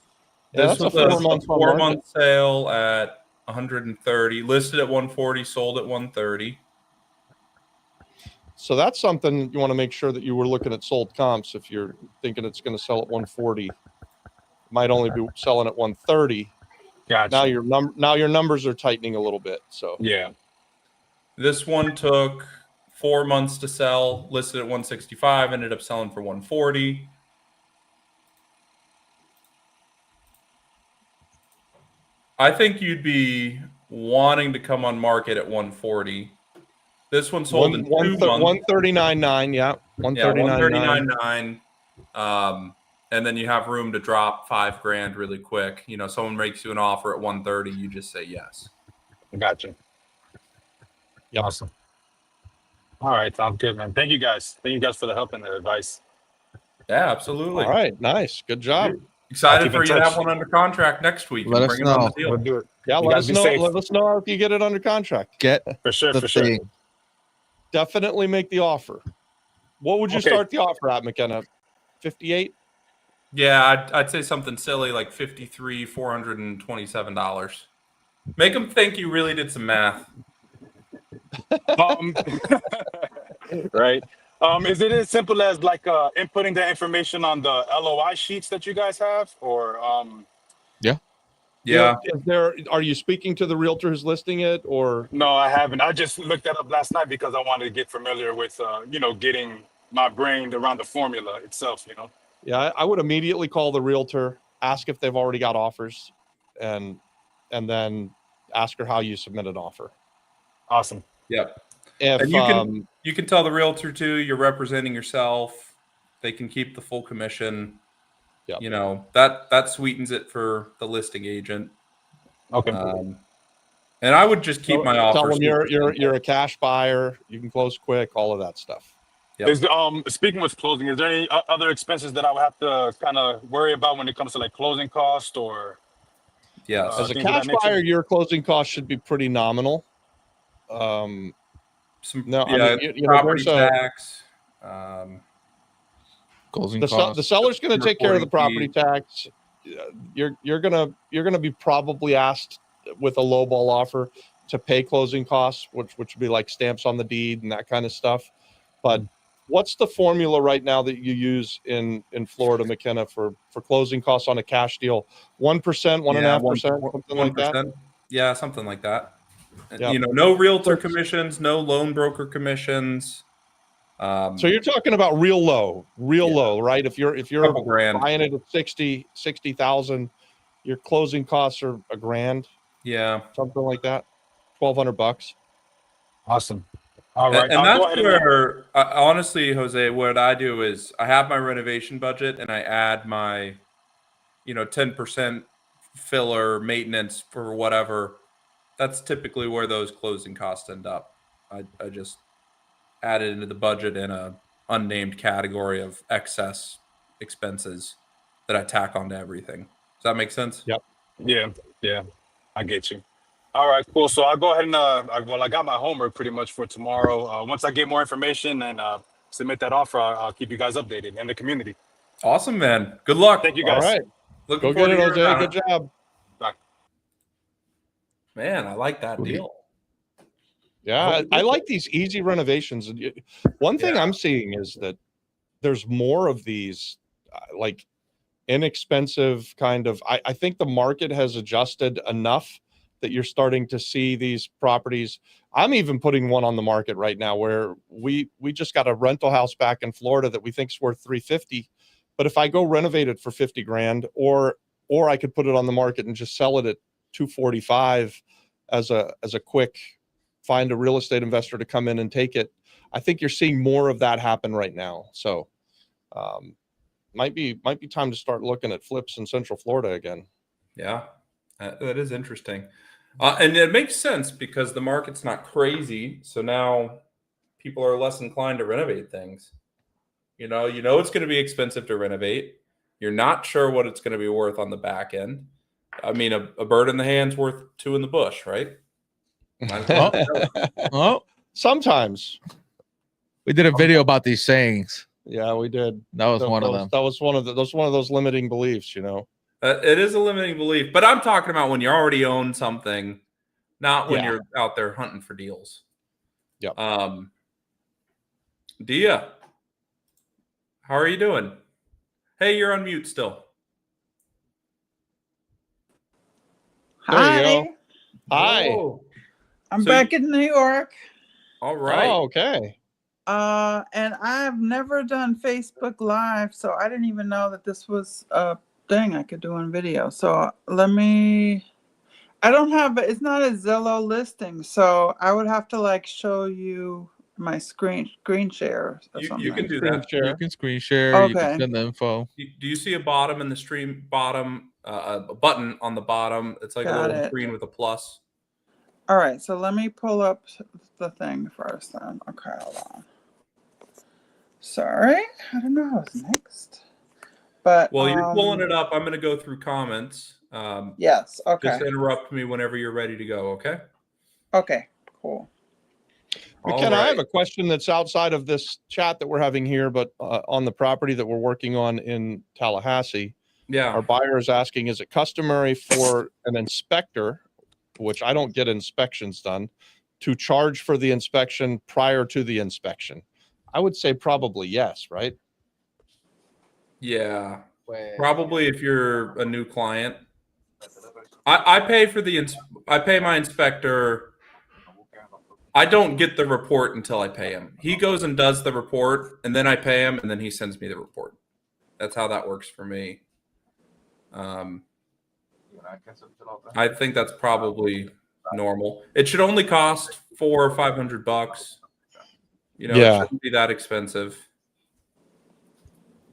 This that's was a 4 month 4-month sale at 130, listed at 140, sold at 130. So that's something you want to make sure that you were looking at sold comps. If you're thinking it's going to sell at 140, might only be selling at 130. Gotcha. Now your numbers are tightening a little bit. So yeah. This one took 4 months to sell, listed at 165, ended up selling for 140. I think you'd be wanting to come on market at 140. This one sold in 2 months. 139.9, yeah. 139.9. And then you have room to drop $5,000 really quick. Someone makes you an offer at 130, you just say yes. Gotcha. Yep. Awesome. All right, sounds good, man. Thank you guys. Thank you guys for the help and the advice. Yeah, absolutely. All right, nice, good job. Excited for you to have one under contract next week. Let us know. We'll do it. Yeah, You let guys us be know. safe. Let us know if you get it under contract. Get For sure. the For sure. thing. Definitely make the offer. What would you Okay. start the offer at, McKenna? 58? Yeah, I'd say something silly like $427. Make them think you really did some math. Right. Is it as simple as like inputting the information on the LOI sheets that you guys have, or Yeah. Are you speaking to the realtor who's listing it, or? No, I haven't. I just looked that up last night because I wanted to get familiar with getting my brain around the formula itself. Yeah, I would immediately call the realtor, ask if they've already got offers, and then ask her how you submit an offer. Awesome. Yep. If And you can tell the realtor too, you're representing yourself. They can keep the full commission. Yep. That sweetens it for the listing agent. Okay. And I would just keep my tell offers. them you're a cash buyer, you can close quick, all of that stuff. Yep. Is speaking with closing, is there any other expenses that I would have to kind of worry about when it comes to like closing cost or? Yes. As a things of cash that nature? buyer, your closing costs should be pretty nominal. Property there's tax. Closing the costs. seller's going to take care of the property reporting tax. You're gonna be probably asked with a lowball offer to pay closing costs, which would be like stamps on the deed and that kind of stuff. But what's the formula right now that you use in Florida, McKenna, for closing costs on a cash deal? 1%, 1.5%, something like that. Yeah, something like that. Yep. No realtor commissions, no loan broker commissions. So you're talking about real low, right? If you're Couple grand. buying it at 60,000, your closing costs are $1,000, Yeah. something like that, $1,200. Awesome. All right. And I'll go that's ahead where, honestly, Jose, what I do is I have my renovation budget and I add my, 10% filler maintenance for whatever. That's typically where those closing costs end up. I just add it into the budget in a unnamed category of excess expenses that I tack onto everything. Does that make sense? Yep. Yeah, I get you. All right, cool. So I'll go ahead and I got my homework pretty much for tomorrow. Once I get more information and submit that offer, I'll keep you guys updated in the community. Awesome, man. Good luck. Thank you All guys. right. Looking Go forward get it, to hearing Jose. about Good it. job. Bye. Man, I like that deal. Yeah, I like these easy renovations. And one thing Yeah. I'm seeing is that there's more of these like inexpensive kind of. I think the market has adjusted enough that you're starting to see these properties. I'm even putting one on the market right now where we just got a rental house back in Florida that we think's worth 350. But if I go renovate it for 50 grand, or I could put it on the market and just sell it at 245 as a quick find a real estate investor to come in and take it. I think you're seeing more of that happen right now. So might be time to start looking at flips in Central Florida again. Yeah, that is interesting. And it makes sense because the market's not crazy. So now people are less inclined to renovate things. You know it's going to be expensive to renovate. You're not sure what it's going to be worth on the back end. I mean, a bird in the hand's worth two in the bush, right? Oh, Sometimes. we did a video about these sayings. Yeah, we did. That was one of them. That was one of those limiting beliefs, you know. It is a limiting belief, but I'm talking about when you already own something, not when Yeah. you're out there hunting for deals. Yep. Dhia, how are you doing? Hey, you're on mute still. There you Hi, go. Hi. Oh, I'm So back in New York. all right. Oh, okay. And I've never done Facebook Live, so I didn't even know that this was a thing I could do in video. So I don't have, it's not a Zillow listing, so I would have to like show you my screen share or something. You can do Screen that. share. You can screen share. You Okay. can send the info. Do you see a bottom in the stream bottom, a button on the bottom? It's like a Got little it. screen with a plus. All right, so let me pull up the thing first then. Okay, hold on. Sorry, I don't know what's next. But While you're pulling it up, I'm going to go through comments. Yes, okay. Just interrupt me whenever you're ready to go, okay? Okay, cool. McKenna, All I have right. a question that's outside of this chat that we're having here, but on the property that we're working on in Tallahassee. Yeah. Our buyer is asking, is it customary for an inspector, which I don't get inspections done, to charge for the inspection prior to the inspection? I would say probably yes, right? Yeah. Probably if you're a new client. I pay for I pay my inspector. I don't get the report until I pay him. He goes and does the report, and then I pay him, and then he sends me the report. That's how that works for me. I think that's probably normal. It should only cost $400 or $500. You know, Yeah. It shouldn't be that expensive.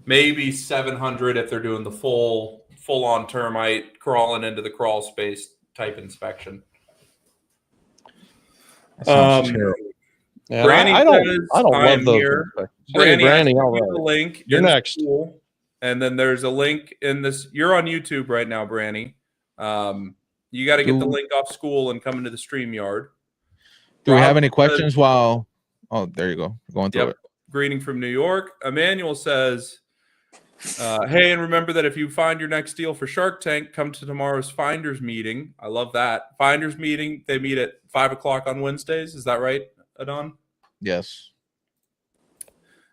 Maybe 700 if they're doing the full on termite crawling into the crawl space type inspection. That sounds terrible. Yeah, Branny I don't says, love "I'm those here." inspections. Hey, Branny, Branny, I all sent you the right. link. You're in next. School, and then there's a link in this. You're on YouTube right now, Branny. You got to get the link off school and come into the StreamYard. Do we have Rob any says- questions while? Oh, there you go. Going through Yep. it. Greeting from New York. Emanuel says, hey, and remember that if you find your next deal for Shark Tank, come to tomorrow's Finders meeting. I love that. Finders meeting. They meet at 5:00 on Wednesdays. Is that right, Adon? Yes.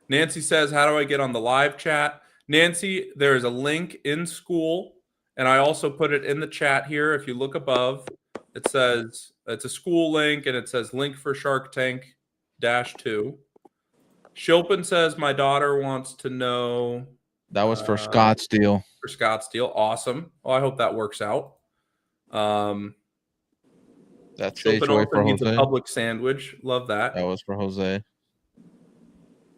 Nancy says, how do I get on the live chat? Nancy, there is a link in school, and I also put it in the chat here. If you look above, it says it's a school link, and it says link for Shark Tank -2. Sharpen says, my daughter wants to know. That was for Scott's deal. For Scott's deal. Awesome. Well, I hope that works out. That's Sharpen HOA also for needs a Jose. public sandwich. Love that. That was for Jose.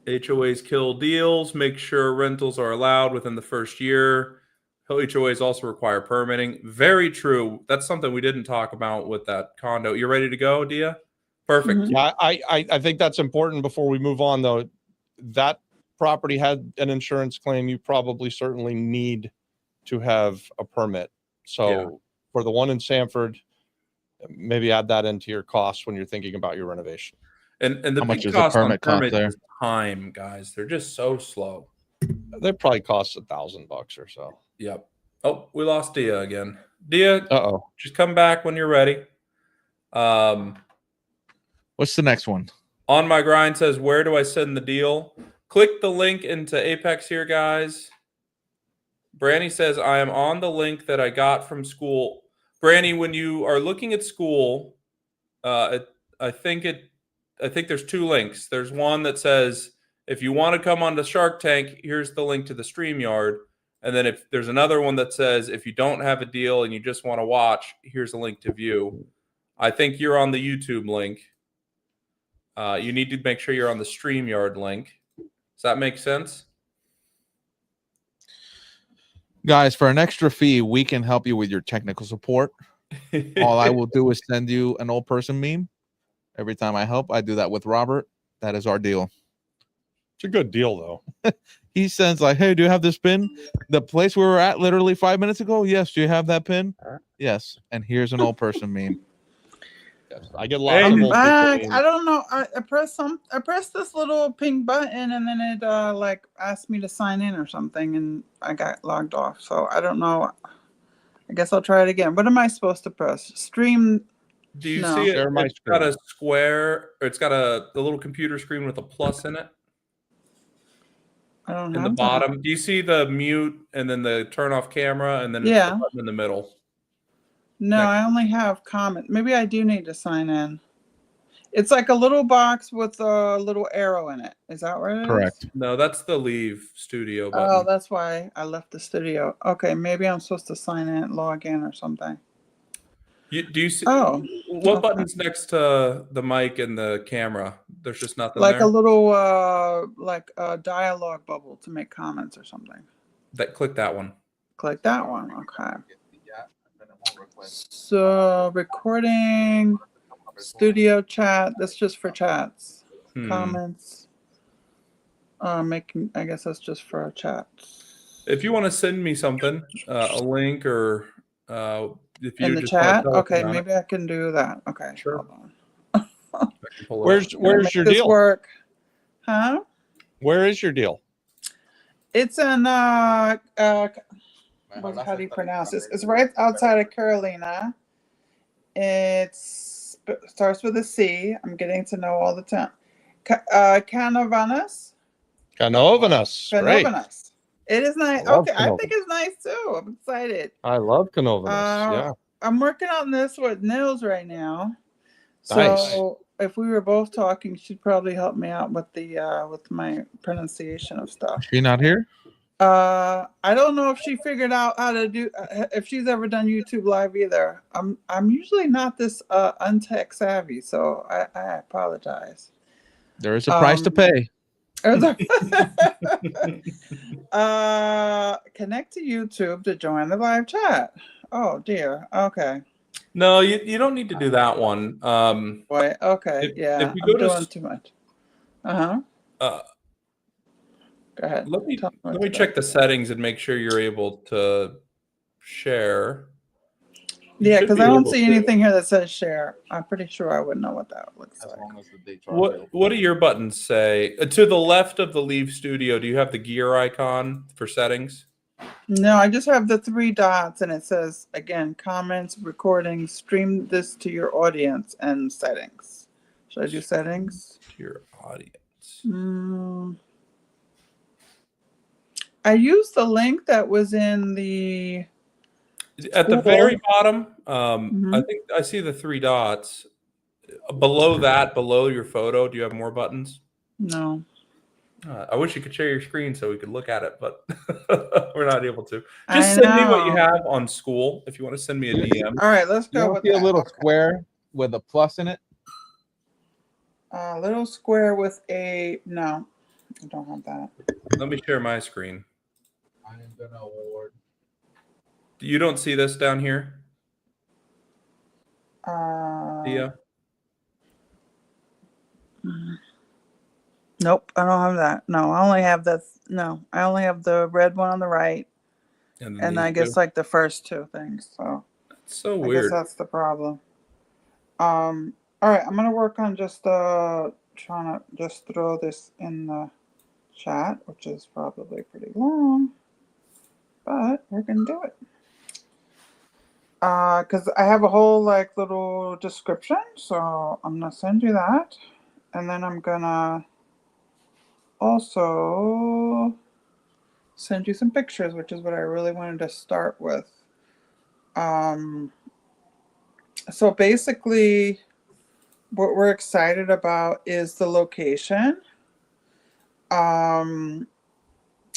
HOAs kill deals. Make sure rentals are allowed within the first year. HOAs also require permitting. Very true. That's something we didn't talk about with that condo. You ready to go, Dhia? Perfect. Mhm. Yeah, I think that's important before we move on, though. That property had an insurance claim. You probably certainly need to have a permit. So Yeah. for the one in Sanford, maybe add that into your costs when you're thinking about your renovation. And the How much big does a cost on permit cost permits there? is time, guys. They're just so slow. They probably cost $1,000 or so. Yep. Oh, we lost Dhia again. Dhia, Uh-oh. just come back when you're ready. What's the next one? On My Grind says, where do I send the deal? Click the link into Apex here, guys. Branny says, I am on the link that I got from school. Branny, when you are looking at school, I think there's two links. There's one that says, if you want to come onto Shark Tank, here's the link to the StreamYard. And then if there's another one that says, if you don't have a deal and you just want to watch, here's a link to view. I think you're on the YouTube link. You need to make sure you're on the StreamYard link. Does that make sense? Guys, for an extra fee, we can help you with your technical support. All I will do is send you an old person meme. Every time I help, I do that with Robert. That is our deal. It's a good deal, though. He sends like, hey, do you have this pin? The place we were at literally 5 minutes ago? Yes. Do you have that pin? Yes. And here's an old person meme. Yes, I get lots Hey, of I'm old back. people. I don't know. I pressed this little pink button and then it like asked me to sign in or something and I got logged off. So I don't know. I guess I'll try it again. What am I supposed to press? Stream. Do you No. see it? Share my It's got screen. a square, or it's got a little computer screen with a plus in it I don't in the have that. bottom. Do you see the mute and then the turn off camera and then it's Yeah. the button in the middle? No, I only have comment. Maybe I do need to sign in. It's like a little box with a little arrow in it. Is that what it is? Correct. No, that's the leave studio Oh, button. that's why I left the studio. Okay, maybe I'm supposed to sign in, log in or something. Do you see? Oh, What okay. button's next to the mic and the camera? There's just nothing Like there. a little like a dialogue bubble to make comments or something. Click that one. Click that one. Okay. So recording, studio chat. That's just for chats. Comments. I guess that's just for chats. If you want to send me something, a link or if you In the just wanna chat. tell us Okay, about it, maybe I can do that. Okay. Sure. Hold on. I can pull it up. Where's Make your this deal? work? Huh? Where is your deal? It's in how do you pronounce this? It's right outside of Carolina. It starts with a C. I'm getting to know all the time. Canovanas. Canovanas. Great. Canovanas. It is nice. I love Okay, I Canova. think it's nice too. I'm excited. I love Canovanas. Yeah. I'm working on this with Nils right now. Nice. So if we were both talking, she'd probably help me out with the with my pronunciation of stuff. She not here? I don't know if she figured out how to do if she's ever done YouTube Live either. I'm usually not this untech savvy, so I apologize. There is a price to pay. Connect to YouTube to join the live chat. Oh dear. Okay. No, you don't need to do that one. Boy. Okay. Yeah. If you go I'm to doing too much. Go ahead. let me Tell me what let me to do. check the settings and make sure you're able to share. You Yeah, should because be I don't able see to. anything here that says share. I'm pretty sure I would know what that looks like. What do your buttons say? To the left of the Leave Studio, do you have the gear icon for settings? No, I just have the 3 dots and it says again, comments, recording, stream this to your audience and settings. Should I do settings? To your audience. I used the link that was in the At the school. very bottom, I Mhm. think I see the 3 dots. Below that, below your photo, do you have more buttons? No. I wish you could share your screen so we could look at it, but we're not able to. I Just send me what you know. have on school if you want to send me a DM. All right, let's You go don't with see a that. little Okay. square with a plus in it? Little square with a no. I don't have that. Let me share my screen. I am gonna award. You don't see this down here, Uh, Dhia? Nope, I don't have that. No, I only have the red one on the right. And then And these I guess two. like the first two things. So It's so I guess weird. that's the problem. All right, I'm gonna work on just trying to just throw this in the chat, which is probably pretty long, but we're gonna do it. Because I have a whole like little description, so I'm gonna send you that, and then I'm gonna also send you some pictures, which is what I really wanted to start with. So basically, what we're excited about is the location. I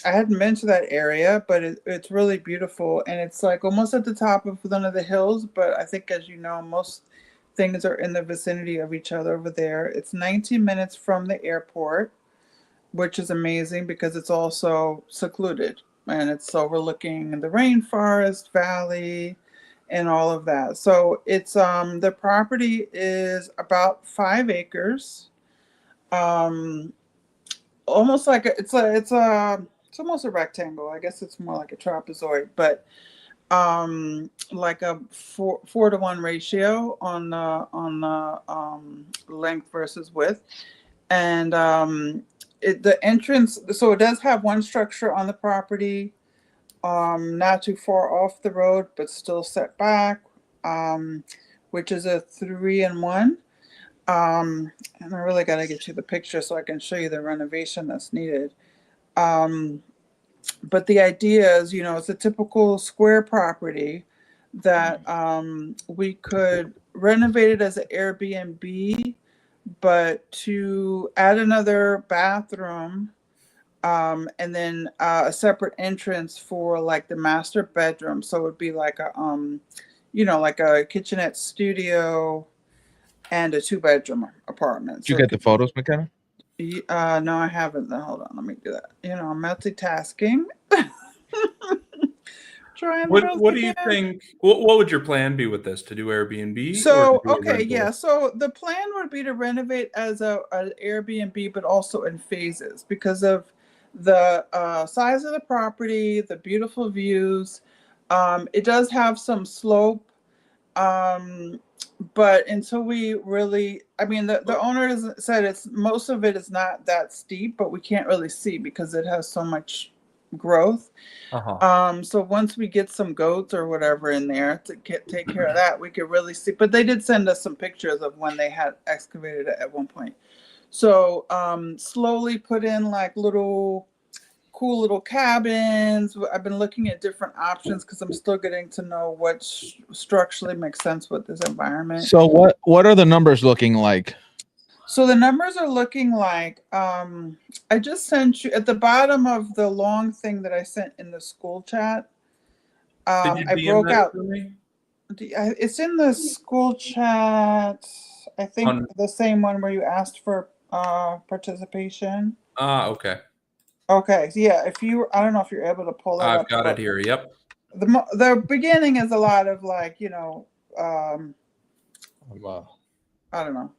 hadn't been to that area, but it's really beautiful, and it's like almost at the top of one of the hills. But I think, as you know, most things are in the vicinity of each other over there. It's 19 minutes from the airport, which is amazing because it's also secluded, and it's overlooking the rainforest valley and all of that. So it's the property is about 5 acres. Almost like it's almost a rectangle. I guess it's more like a trapezoid, but like a 4-to-1 ratio on the length versus width. And the entrance, so it does have one structure on the property, not too far off the road, but still set back, which is a 3-in-1. And I really got to get you the picture so I can show you the renovation that's needed. But the idea is, it's a typical square property that we could renovate it as an Airbnb, but to add another bathroom, and then a separate entrance for like the master bedroom. So it would be like a, like a kitchenette studio and a 2-bedroom apartment. Did you So get the photos, McKenna? no, I haven't. Hold on, let me do that. I'm multitasking. Trying the best What I do you can. think? What would your plan be with this? To do Airbnb? So or to do a okay, rental? yeah. So the plan would be to renovate as an Airbnb, but also in phases because of the size of the property, the beautiful views. It does have some slope, but until we really, I mean, the owner said it's most of it is not that steep, but we can't really see because it has so much growth. So once we get some goats or whatever in there to take care of that, we could really see. But they did send us some pictures of when they had excavated it at one point. So slowly put in like cool little cabins. I've been looking at different options because I'm still getting to know what structurally makes sense with this environment. So what are the numbers looking like? So the numbers are looking like, I just sent you at the bottom of the long thing that I sent in the school chat. Did you I DM broke that out. to me? It's in the school chat. I think the same one where you asked for participation. Okay. Okay, so yeah, I don't know if you're able to pull that up. I've got it here. Yep. The beginning is a lot of like, I don't know,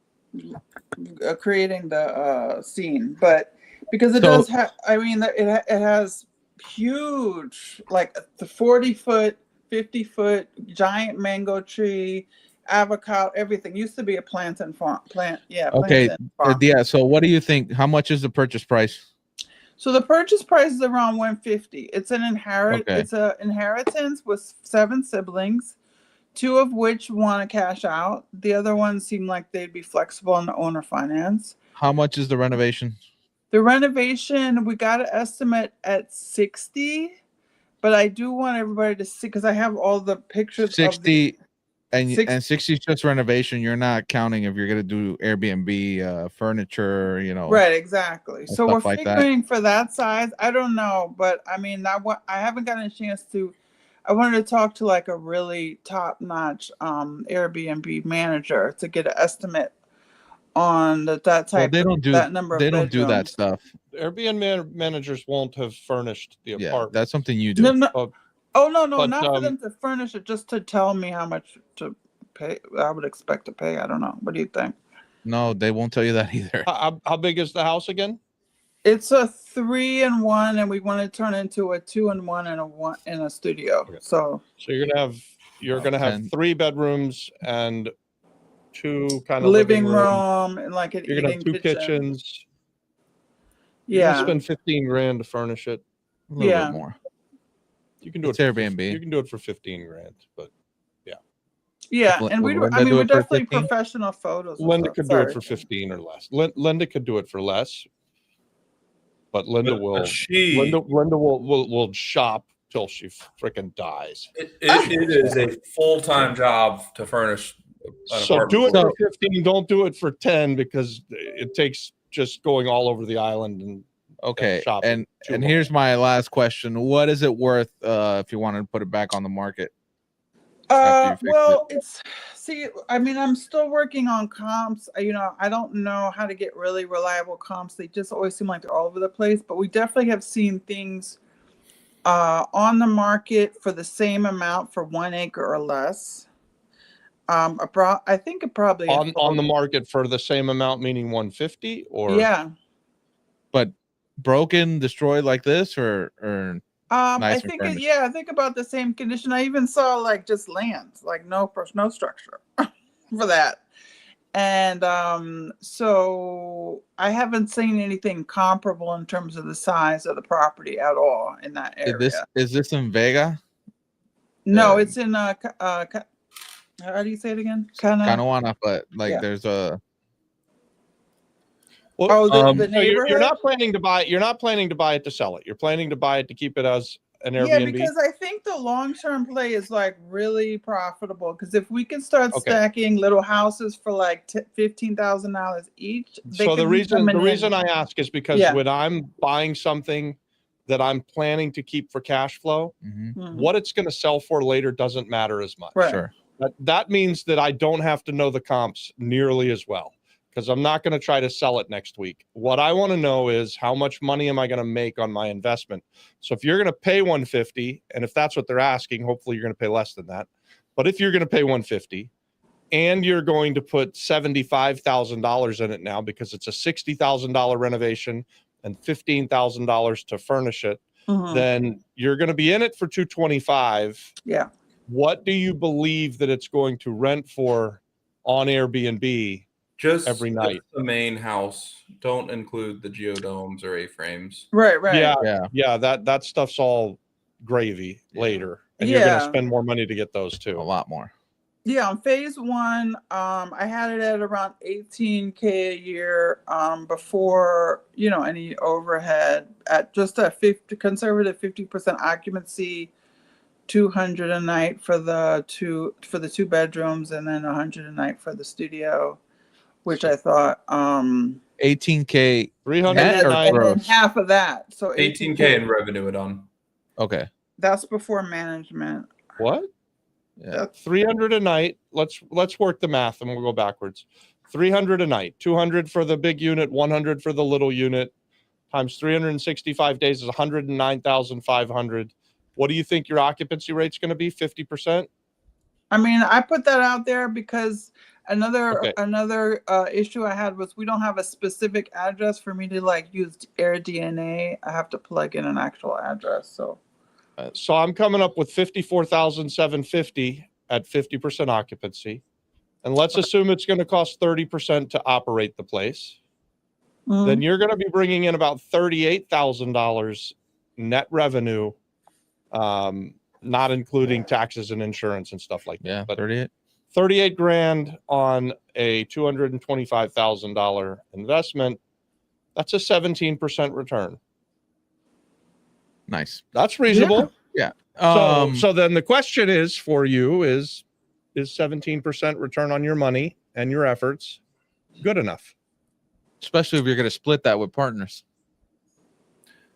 creating the scene, but because it does have, I mean, it has huge, like the 40-foot, 50-foot giant mango tree, avocado, everything. Used to be a plantain farm. Okay, Farm. yeah. So what do you think? How much is the purchase price? So the purchase price is around $150. It's an Okay. It's a inheritance with 7 siblings, 2 of which want to cash out. The other ones seem like they'd be flexible on the owner finance. How much is the renovation? The renovation, we got an estimate at 60, but I do want everybody to see because I have all the pictures 60 of the, and 60 is just renovation. You're not counting if you're gonna do Airbnb, furniture, right, exactly. So we're stuff like that. figuring for that size. I don't know, but I mean, I haven't gotten a chance to. I wanted to talk to like a really top-notch Airbnb manager to get an estimate on that type. Well, they don't do that number. They of don't do that bedrooms. stuff. Airbnb managers won't have furnished the apartment. That's something you do. No. Oh no, But, not for them to furnish it, just to tell me how much to pay. I would expect to pay. I don't know. What do you think? No, they won't tell you that either. How big is the house again? It's a 3-in-1, and we want to turn into a 2-in-1 and a one in a studio. Okay. So So you're gonna have And 3 bedrooms and 2 kind of living room and like an You're gonna have eating 2 kitchen. kitchens. You're gonna Yeah, spend $15,000 to furnish it. a little Yeah. bit more. You can do It's it. You Airbnb. can do it for $15,000, but yeah, Would and we Linda I mean do we're it for definitely 15? professional photos. and Linda stuff. could do it Sorry. for 15 or less. Linda could do it for less, but Linda But will. she, Linda will shop till she freaking dies. it is a full-time job to furnish an So apartment. do it for for 15. Don't do it for 10 because it takes just going all over the island and Okay. shopping too And long. here's my last question. What is it worth if you wanted to put it back on the market? After you fix Well, I mean, I'm still working on comps. I don't know how to get really reliable comps. They just always seem like they're all over the place, but we definitely have seen things on the market for the same amount for 1 acre or less. I think it probably on the market for the same amount, meaning 150 or yeah. But broken, destroyed like this, or I nice and think furnished? I think about the same condition. I even saw like just lands, like no structure for that. And so I haven't seen anything comparable in terms of the size of the property at all in that area. Is this in Vega? No, it's in how do you say it again? Canoana, but like Yeah. there's a Oh, the so neighborhood. you're not planning to buy. You're not planning to buy it to sell it. You're planning to buy it to keep it as an Airbnb. Yeah, because I think the long-term play is like really profitable. Because if we can start stacking little houses for like $15,000 each, So the reason I ask is because when I'm buying something that I'm planning to keep for cash flow, what it's going to sell for later doesn't matter as much. Right. Sure. That means that I don't have to know the comps nearly as well because I'm not going to try to sell it next week. What I want to know is how much money am I going to make on my investment? So if you're going to pay 150, and if that's what they're asking, hopefully you're going to pay less than that. But if you're going to pay 150 and you're going to put $75,000 in it now because it's a $60,000 renovation and $15,000 to furnish it, then you're going to be in it for $225. Yeah. What do you believe that it's going to rent for on Airbnb just every night? The main house. Don't include the geodomes or A-frames. Right. Yeah. That stuff's all gravy later, and you're going to spend more money to get those too. A lot more. Yeah, on phase 1, I had it at around $18K a year before any overhead at just a conservative 50% occupancy, 200 a night for the 2 bedrooms, and then 100 a night for the studio, which I thought 18K 300 net or a night. and then gross? half of that, so 18K in revenue it on. Okay. That's before management. What? Yeah. 300 a night. Let's work the math and we'll go backwards. 300 a night, 200 for the big unit, 100 for the little unit, times 365 days is 109,500. What do you think your occupancy rate's going to be? 50%? I mean, I put that out there because another issue I had was we don't have a specific address for me to like use AirDNA. I have to plug in an actual address. So I'm coming up with 54,750 at 50% occupancy. And let's assume it's going to cost 30% to operate the place. Then you're going to be bringing in about $38,000 net revenue, not including taxes and insurance and stuff like that. Yeah, But 38 $38,000 on a $225,000 investment. That's a 17% return. Nice. That's reasonable. Yeah. So then the question is for you is 17% return on your money and your efforts good enough? Especially if you're going to split that with partners.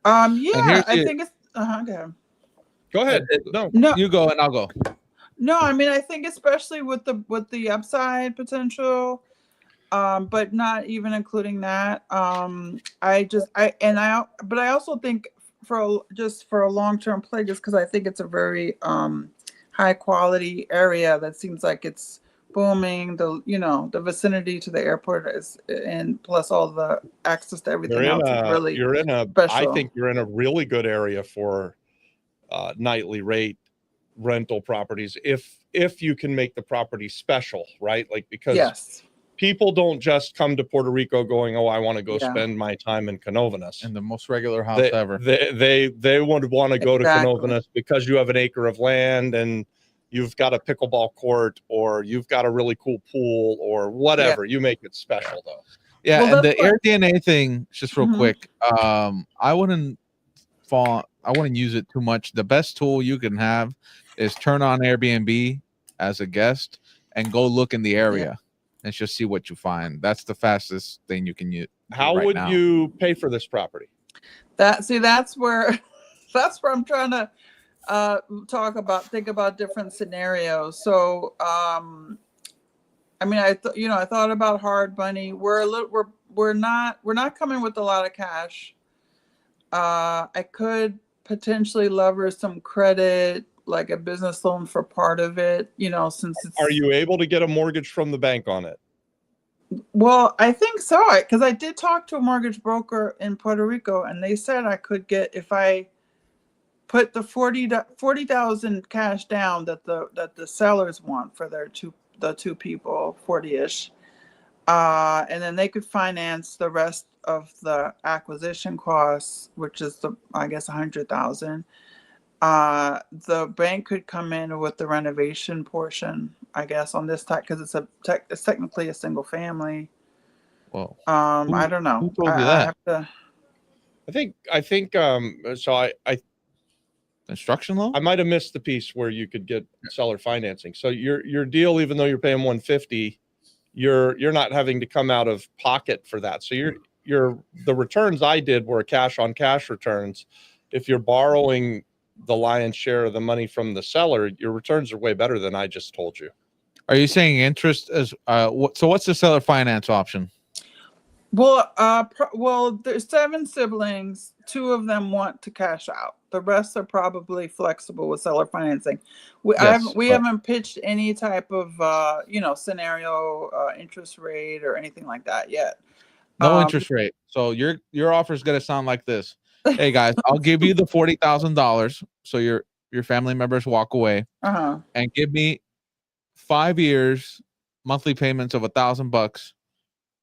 Yeah, I think it's Go ahead. No, You go and I'll go. No, I mean I think especially with the upside potential, but not even including that. But I also think for a long-term play, just because I think it's a very high quality area that seems like it's booming. The vicinity to the airport is, and plus all the access to everything else is really I special. think you're in a really good area for nightly rate rental properties if you can make the property special, right? Like, because Yes. people don't just come to Puerto Rico going, oh, I want to go Yeah. spend my time in Canovanas. And the most regular house ever. They would want to go to Exactly. Canovanas because you have an acre of land and you've got a pickleball court or you've got a really cool pool or whatever. You make it special though. Yeah, Well, and the that's what- AirDNA thing, just real Mhm. quick. I wouldn't use it too much. The best tool you can have is turn on Airbnb as a guest and go look in the area and just see what you find. That's the fastest thing you can use. How right would now. you pay for this property? that's where I'm trying to think about different scenarios. So I mean, I thought about hard money. We're not coming with a lot of cash. I could potentially leverage some credit, like a business loan for part of it, since it's. Are you able to get a mortgage from the bank on it? Well, I think so, because I did talk to a mortgage broker in Puerto Rico, and they said I could get, if I put the 40,000 cash down that the sellers want for the two people, 40-ish, and then they could finance the rest of the acquisition costs, which is I guess 100,000. The bank could come in with the renovation portion, I guess, on this type, because it's technically a single family. Well, I don't know. who told you that? I think so I Construction loan? I might have missed the piece where you could get seller financing. So your deal, even though you're paying 150, you're not having to come out of pocket for that. So the returns I did were cash on cash returns. If you're borrowing the lion's share of the money from the seller, your returns are way better than I just told you. Are you saying interest as so what's the seller finance option? Well, there's 7 siblings. 2 of them want to cash out. The rest are probably flexible with seller financing. We haven't pitched any type of scenario, interest rate or anything like that yet. No interest rate. So your offer is gonna sound like this. Hey guys, I'll give you the $40,000 so your family members walk away, and give me 5 years monthly payments of $1,000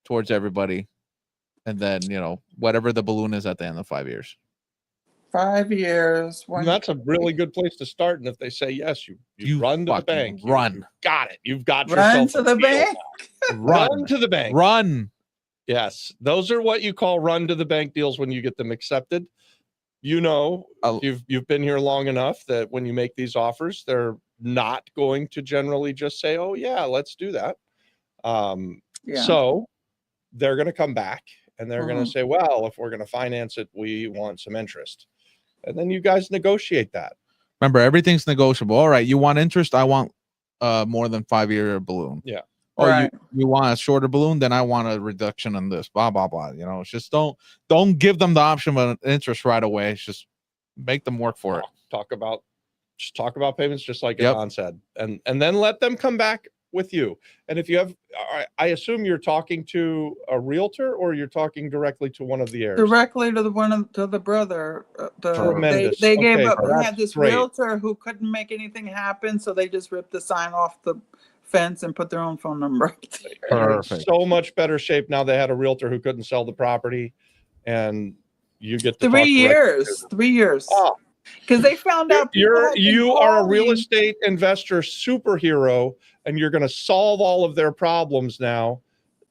towards everybody, and then whatever the balloon is at the end of 5 years. 5 years. And that's a really good place to start. And if they say yes, you run to the bank. Run. Got it. You've got run yourself to the bank. Run to the bank. Run. Yes, those are what you call run to the bank deals when you get them accepted. You've been here long enough that when you make these offers, they're not going to generally just say, "Oh yeah, let's do that." So they're going to come back and they're going to say, "Well, if we're going to finance it, we want some interest," and then you guys negotiate that. Remember, everything's negotiable. All right, you want interest? I want more than 5-year balloon. Yeah. Oh, right. you want a shorter balloon? Then I want a reduction on this. Blah blah blah. It's just don't give them the option of an interest right away. It's just make them work for it. Talk about payments, just like Ivan said, and then let them come back with you. And if you have, I assume you're talking to a realtor or you're talking directly to one of the heirs. Directly to the brother. Tremendous. They gave up. We That's had this great. realtor who couldn't make anything happen, so they just ripped the sign off the fence and put their own phone number. You're in so much better shape now. They had a realtor who couldn't sell the property, and you get to 3 years. 3 years. Oh, because they found out you are a real estate investor superhero, and you're going to solve all of their problems now,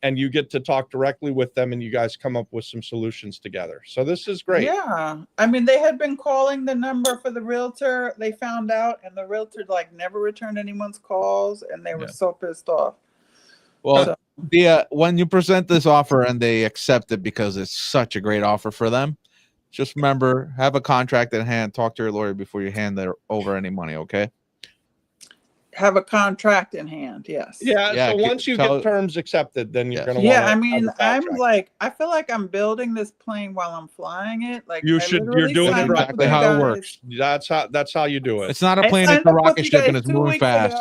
and you get to talk directly with them, and you guys come up with some solutions together. So this is great. Yeah, I mean, they had been calling the number for the realtor. They found out, and the realtor never returned anyone's calls, and they were so pissed off. Well, Dhia, when you present this offer and they accept it because it's such a great offer for them, just remember, have a contract in hand. Talk to your lawyer before you hand over any money, okay? Have a contract in hand, yes. Yeah, so once you get terms accepted, then you're going to want to. Yeah, I mean, I feel like I'm building this plane while I'm flying it. Like you're doing it exactly how it works. That's how you do it. It's not a plane, it's a rocket ship, and it's moving fast.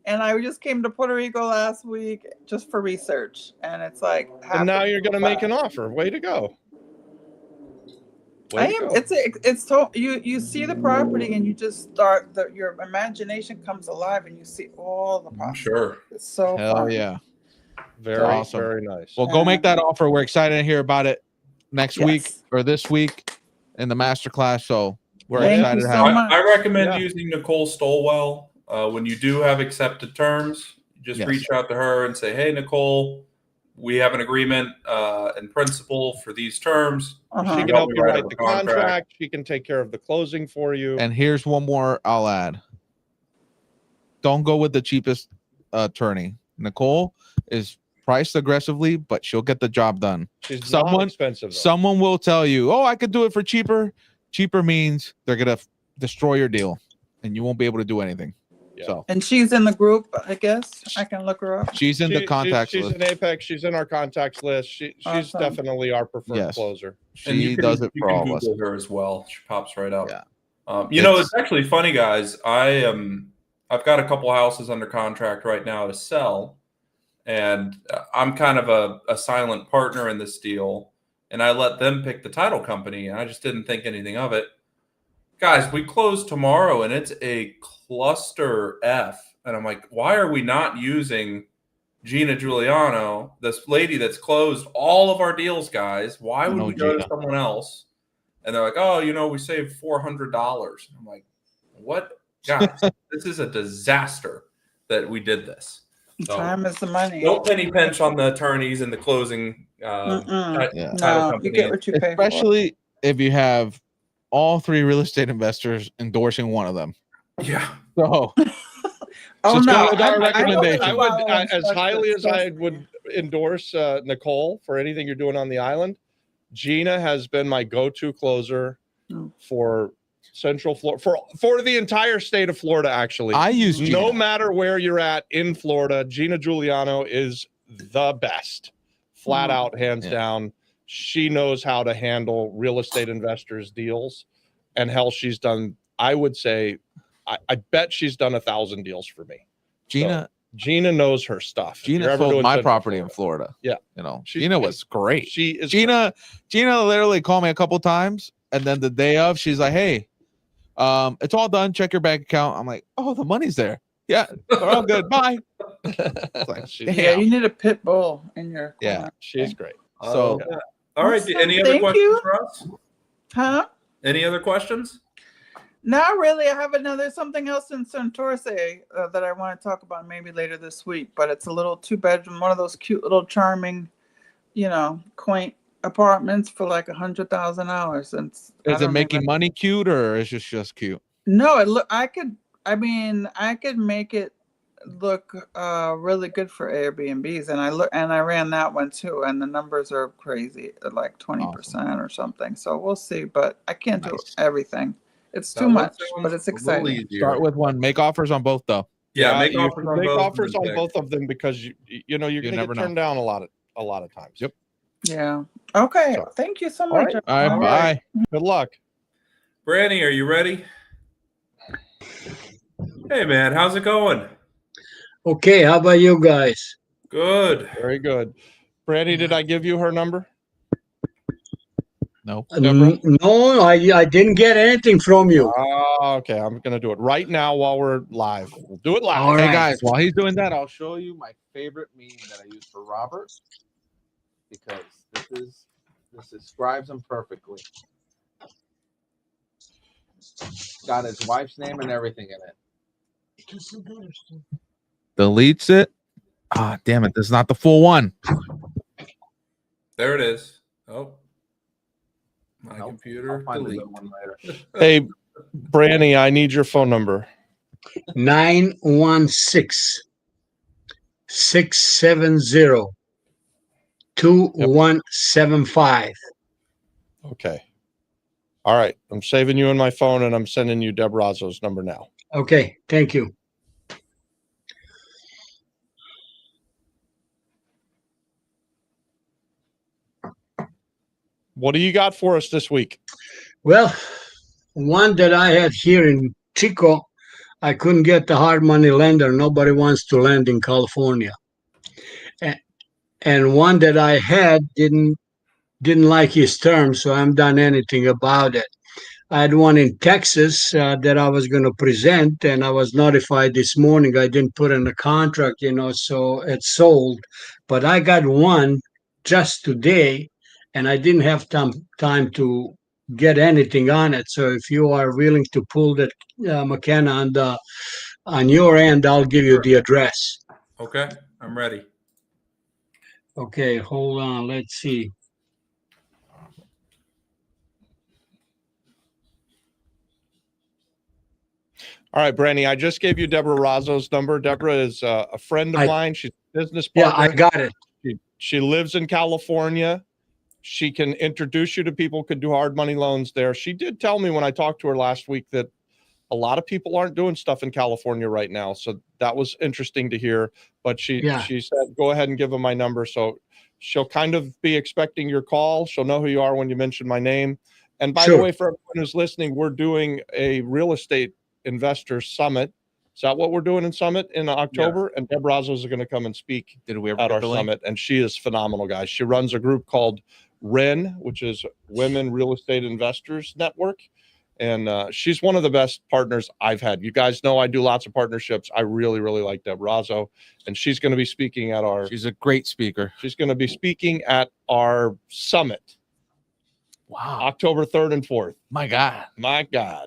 And I just came to Puerto Rico last week just for research, and it's like. And now you're going to make an offer. Way to go. I am. It's so you see the property and you just start your imagination comes alive and you see all the possibilities. Sure. It's so Hell fun. yeah. Very Awesome. Very nice. Well, go make that offer. We're excited to hear about it next week Yes. or this week in the masterclass. So we're Thank excited you to so have. much. I recommend Yeah. using Nicole Stolwell. When you do have accepted terms, just Yes. reach out to her and say, "Hey, Nicole, we have an agreement in principle for these terms." Uh-huh. She can help you write the contract. She can take care of the closing for you. And here's one more I'll add. Don't go with the cheapest attorney. Nicole is priced aggressively, but she'll get the job done. She's not expensive. Though. Someone will tell you, "Oh, I could do it for cheaper." Cheaper means they're gonna destroy your deal, and you won't be able to do anything. Yeah. So And she's in the group, I guess. I can look her up. she's in the contacts She's list. in Apex. She's in our contacts list. She's Awesome. definitely our preferred Yes. closer. And She does it you for can all of us. Google her as well. She pops right up. Yeah. You know, it's actually funny, guys. I've got a couple houses under contract right now to sell, and I'm kind of a silent partner in this deal. And I let them pick the title company, and I just didn't think anything of it. Guys, we close tomorrow, and it's a cluster F. And I'm like, why are we not using Gina Giuliano, this lady that's closed all of our deals, guys? Why would we go to someone else? And they're like, oh, we saved $400. I'm like, what? Guys, this is a disaster that we did this. So, Time is the money. no penny pinch on the attorneys and the closing title No, company. you get what you pay for. Especially if you have all three real estate investors endorsing one of them. Yeah. So Oh Just no! go with our recommendation. I would, as highly as I would endorse Nicole for anything you're doing on the island, Gina has been my go-to closer for Central Florida, for the entire state of Florida. Actually, I use Gina. No matter where you're at in Florida, Gina Giuliano is the best, flat out, hands down. She knows how to handle real estate investors' deals, and hell, she's done. I would say, I bet she's done 1,000 deals for me. Gina knows her stuff. Gina sold my property in Florida. Yeah, Gina was great. She is Gina literally called me a couple times, and then the day of, she's like, "Hey, it's all done. Check your bank account." I'm like, "Oh, the money's there. Yeah, we're all good. Bye." Like, yeah, you need a pit bull in your corner. Yeah, she's great. So, all right. Awesome. Any other Thank questions you. for us? Huh? Any other questions? Not really. I have something else in Santurce that I want to talk about maybe later this week, but it's a little 2-bedroom, one of those cute little charming, quaint apartments for like $100,000. And is it making money cute or is it just cute? No, I could make it look really good for Airbnbs, and I ran that one too, and the numbers are crazy, like 20% or something. So we'll see, but I can't do everything. It's too much, but it's exciting. Start with one. Make offers on both, though. Yeah, make you offers on make both. offers on both of them because you're going to get turned down a lot of times. Yep. Yeah. Okay. So, thank you so much. All right. Bye. Good luck. Branny, are you ready? Hey, man, how's it going? Okay, how about you guys? Good. Very good. Brandy, did I give you her number? No. No, I didn't get anything from you. Okay, I'm going to do it right now while we're live. We'll do it live. All Hey right. guys, while he's doing that, I'll show you my favorite meme that I use for Robert because this describes him perfectly. Got his wife's name and everything in it. Deletes it. Ah, damn it! This is not the full one. There it is. Oh, my computer. I'll find the Delete. good one later. Hey, Brandy, I need your phone number. 916-670-2175. Okay. All right. I'm saving you in my phone and I'm sending you Deb Razzo's number now. Okay, thank you. What do you got for us this week? Well, one that I had here in Chico, I couldn't get the hard money lender. Nobody wants to lend in California. And one that I had didn't like his terms, so I haven't done anything about it. I had one in Texas that I was going to present, and I was notified this morning. I didn't put in a contract, so it's sold. But I got one just today, and I didn't have time to get anything on it. So if you are willing to pull that McKenna on your end, I'll give you Sure. the address. Okay, I'm ready. Okay, hold on. Let's see. All right, Branny, I just gave you Deborah Razzo's number. Deborah is a friend of mine. She's a business Yeah, partner. I got it. She lives in California. She can introduce you to people who could do hard money loans there. She did tell me when I talked to her last week that a lot of people aren't doing stuff in California right now. So that was interesting to hear. But she said, go ahead and give them my number. So she'll kind of be expecting your call. She'll know who you are when you mention my name. And by the way, for everyone who's listening, we're doing a real estate investor summit. Is that what we're doing in Summit in October? Yeah. And Deb Razzo's going to come and speak at our summit. And she is phenomenal, guys. She runs a group called REN, which is Women Real Estate Investors Network. And she's one of the best partners I've had. You guys know I do lots of partnerships. I really, really like Deb Razzo. And she's going to be speaking at our... She's a great speaker. She's going to be speaking at our summit. Wow. October 3rd and 4th. My God.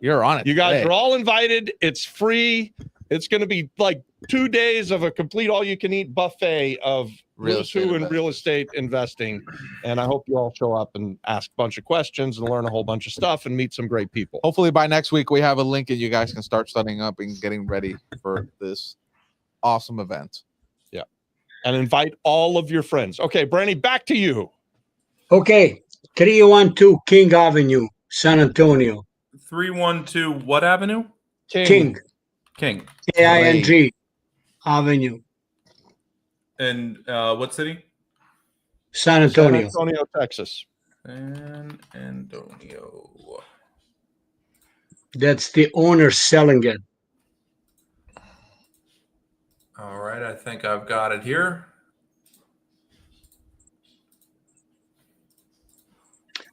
You're on it. You guys are all invited. It's free. It's going to be like 2 days of a complete all-you-can-eat buffet of who's who in real estate investing. And I hope you all show up and ask a bunch of questions and learn a whole bunch of stuff and meet some great people. Hopefully by next week we have a link and you guys can start setting up and getting ready for this awesome event. Yeah. And invite all of your friends. Okay, Branny, back to you. Okay. 312 King Avenue, San Antonio. 312 what avenue? King. K-I-N-G Avenue. And what city? San Antonio. San Antonio, Texas. San Antonio. That's the owner selling it. All right, I think I've got it here.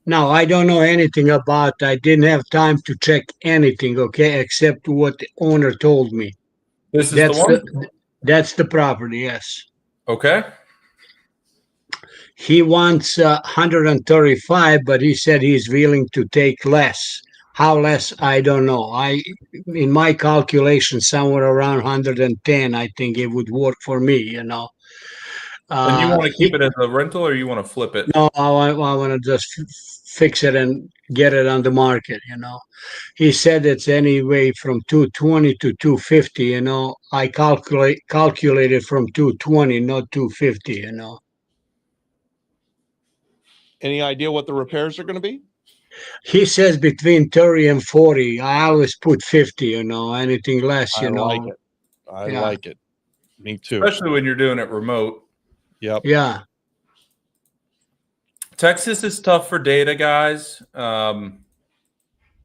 Now, I don't know anything about, I didn't have time to check anything, okay, except what the owner told me. This is the one? That's the property, yes. Okay. He wants 135, but he said he's willing to take less. How less, I don't know. In my calculation, somewhere around 110, I think it would work for me, you know. And you want to keep it as a rental or you want to flip it? No, I want to just fix it and get it on the market, you know. He said it's anyway from 220 to 250, you know. I calculated from 220, not 250, you know. Any idea what the repairs are going to be? He says between 30 and 40. I always put 50, you know, anything less, you know. I like it. Me too. Especially when you're doing it remote. Yep. Yeah. Texas is tough for data, guys. Man,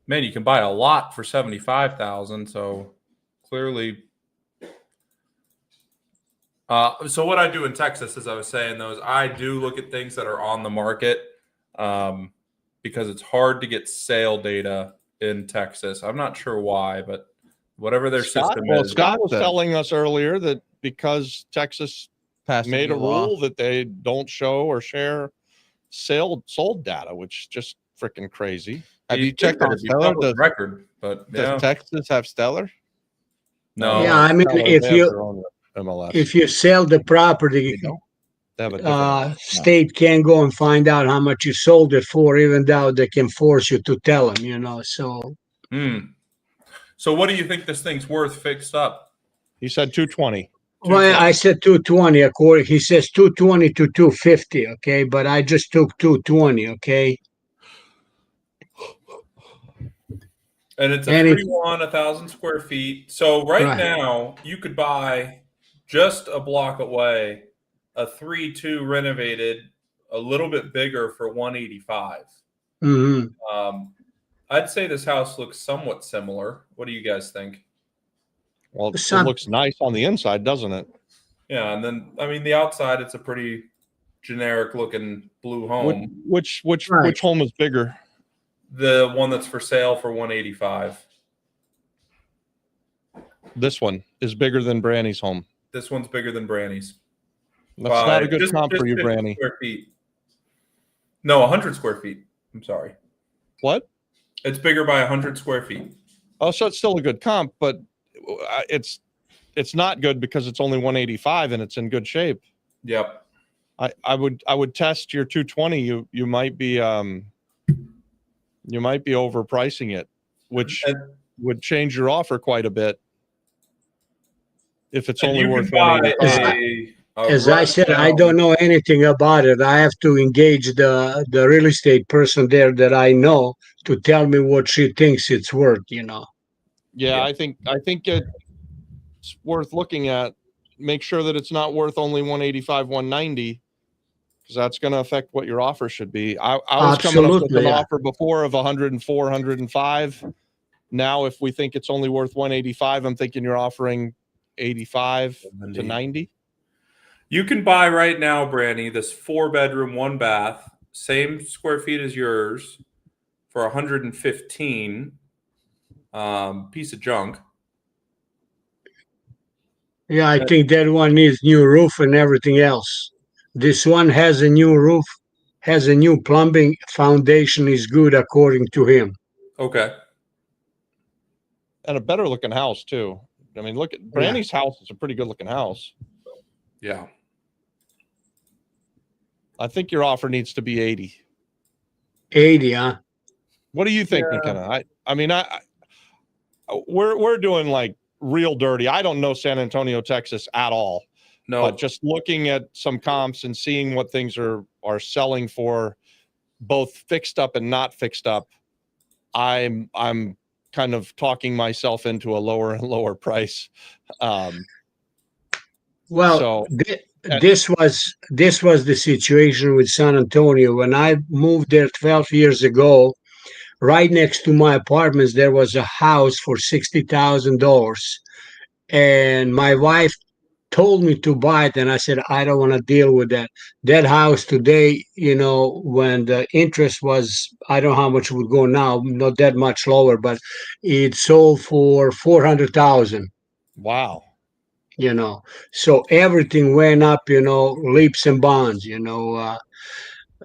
you can buy a lot for $75,000. So clearly, so what I do in Texas, as I was saying, though, is I do look at things that are on the market because it's hard to get sale data in Texas. I'm not sure why, but whatever their system is. Scott was telling us earlier that because Texas made a rule that they don't show or share sold data, which is just freaking crazy. Have you checked on Stellar? Record, but does Texas have Stellar? No. Yeah, I mean, if you sell the property, state can go and find out how much you sold it for, even though they can force you to tell them, you know. So. So what do you think this thing's worth fixed up? He said 220. Well, I said 220. He says 220 to 250. Okay, but I just took 220. Okay. And it's a 1,000 square feet. So right now you could buy just a block away a 3-2 renovated, a little bit bigger for 185. Mm-hmm. I'd say this house looks somewhat similar. What do you guys think? Well, it Some- looks nice on the inside, doesn't it? Yeah, and then I mean the outside, it's a pretty generic looking blue home. Which Right. home is bigger? The one that's for sale for 185. This one is bigger than Branny's home. This one's bigger than Branny's. That's not a good Just- comp just for you, 50 Branny. Square feet. No, 100 square feet. I'm sorry. What? It's bigger by 100 square feet. Oh, so it's still a good comp, but it's not good because it's only 185 and it's in good shape. Yep. I would test your 220. You might be overpricing it, which And- would change your offer quite a bit if it's And only you worth can buy 185. As I said, I don't know anything about it. I have to engage the real estate person there that I know to tell me what she thinks it's worth. Yeah, Yeah. I think it's worth looking at. Make sure that it's not worth only 185, 190, because that's going to affect what your offer should be. I was coming up with Absolutely, an yeah. offer before of 104, 105. Now, if we think it's only worth 185, I'm thinking you're offering 85 to 90. You can buy right now, Branny, this 4-bedroom, 1-bath, same square feet as yours, for 115. Piece of junk. Yeah, I think that one needs new roof and everything else. This one has a new roof, has a new plumbing, foundation is good according to him. Okay. And a better looking house, too. I mean, look at Brandy's house. It's a pretty good looking house. Yeah. I think your offer needs to be 80. 80, huh? What do you think, Yeah. McKenna? I mean, we're doing like real dirty. I don't know San Antonio, Texas at all. No. But just looking at some comps and seeing what things are selling for, both fixed up and not fixed up, I'm kind of talking myself into a lower and lower price. Well, So- this was the situation with San Antonio. When I moved there 12 years ago, right next to my apartments, there was a house for $60,000. And my wife told me to buy it, and I said, I don't want to deal with that. That house today, when the interest was, I don't know how much it would go now, not that much lower, but it sold for $400,000. Wow. So everything went up, leaps and bounds. My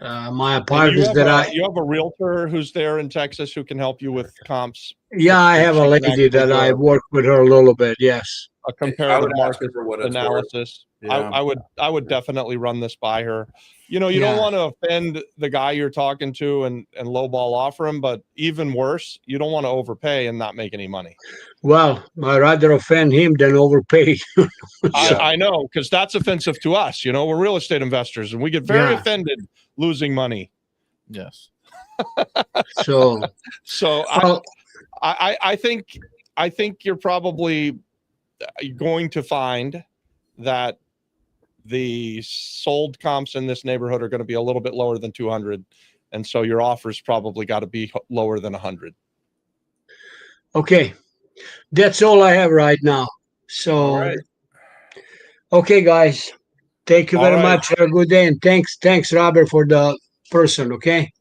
And apartments that you have a realtor who's there in Texas who can help you with comps. I if have she a can lady actually that do I work with her a little bit. Yes. a I comparative would ask market her what it's worth. analysis. Yeah. I would definitely run this by her. You don't Yeah. want to offend the guy you're talking to and lowball offer him, but even worse, you don't want to overpay and not make any money. Well, I'd rather offend him than overpay. I know, because that's offensive to us. We're real estate investors and we get very Yeah. offended losing money. Yes. So, So well, I think you're probably going to find that the sold comps in this neighborhood are going to be a little bit lower than 200, and so your offer's probably got to be lower than 100. okay. That's all I have right now. So, All right. okay, guys. Thank you All very right. much. Have a good day. And thanks, Robert, for the person. Okay.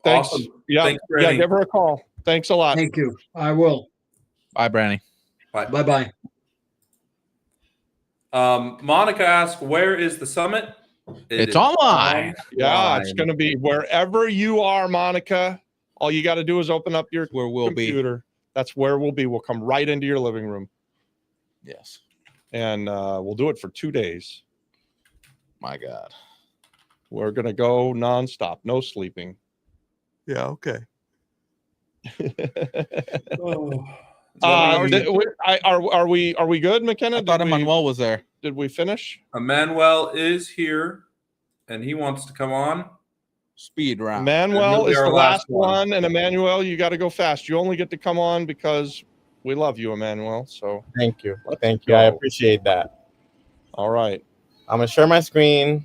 Thanks. Awesome. Yeah, Thanks, yeah. Branny. Give her a call. Thanks a lot. Thank you. I will. Bye, Branny. Bye. Bye-bye. Monica asked, where is the summit? It It's is online. Yeah, it's online. going to be wherever you are, Monica. All you got to do is open up your Where we'll be. computer. That's where we'll be. We'll come right into your living room, Yes. and we'll do it for 2 days. My God. We're going to go nonstop, no sleeping. Yeah, okay. Oh. Are we good, McKenna? I thought Emanuel was there. Did we finish? Emanuel is here, and he wants to come on. Speed round. Emanuel he'll be is our the last last one. one, and Emanuel, you got to go fast. You only get to come on because we love you, Emanuel. So, Thank you. Let's Thank you. I go. appreciate that. all right. I'm going to share my screen,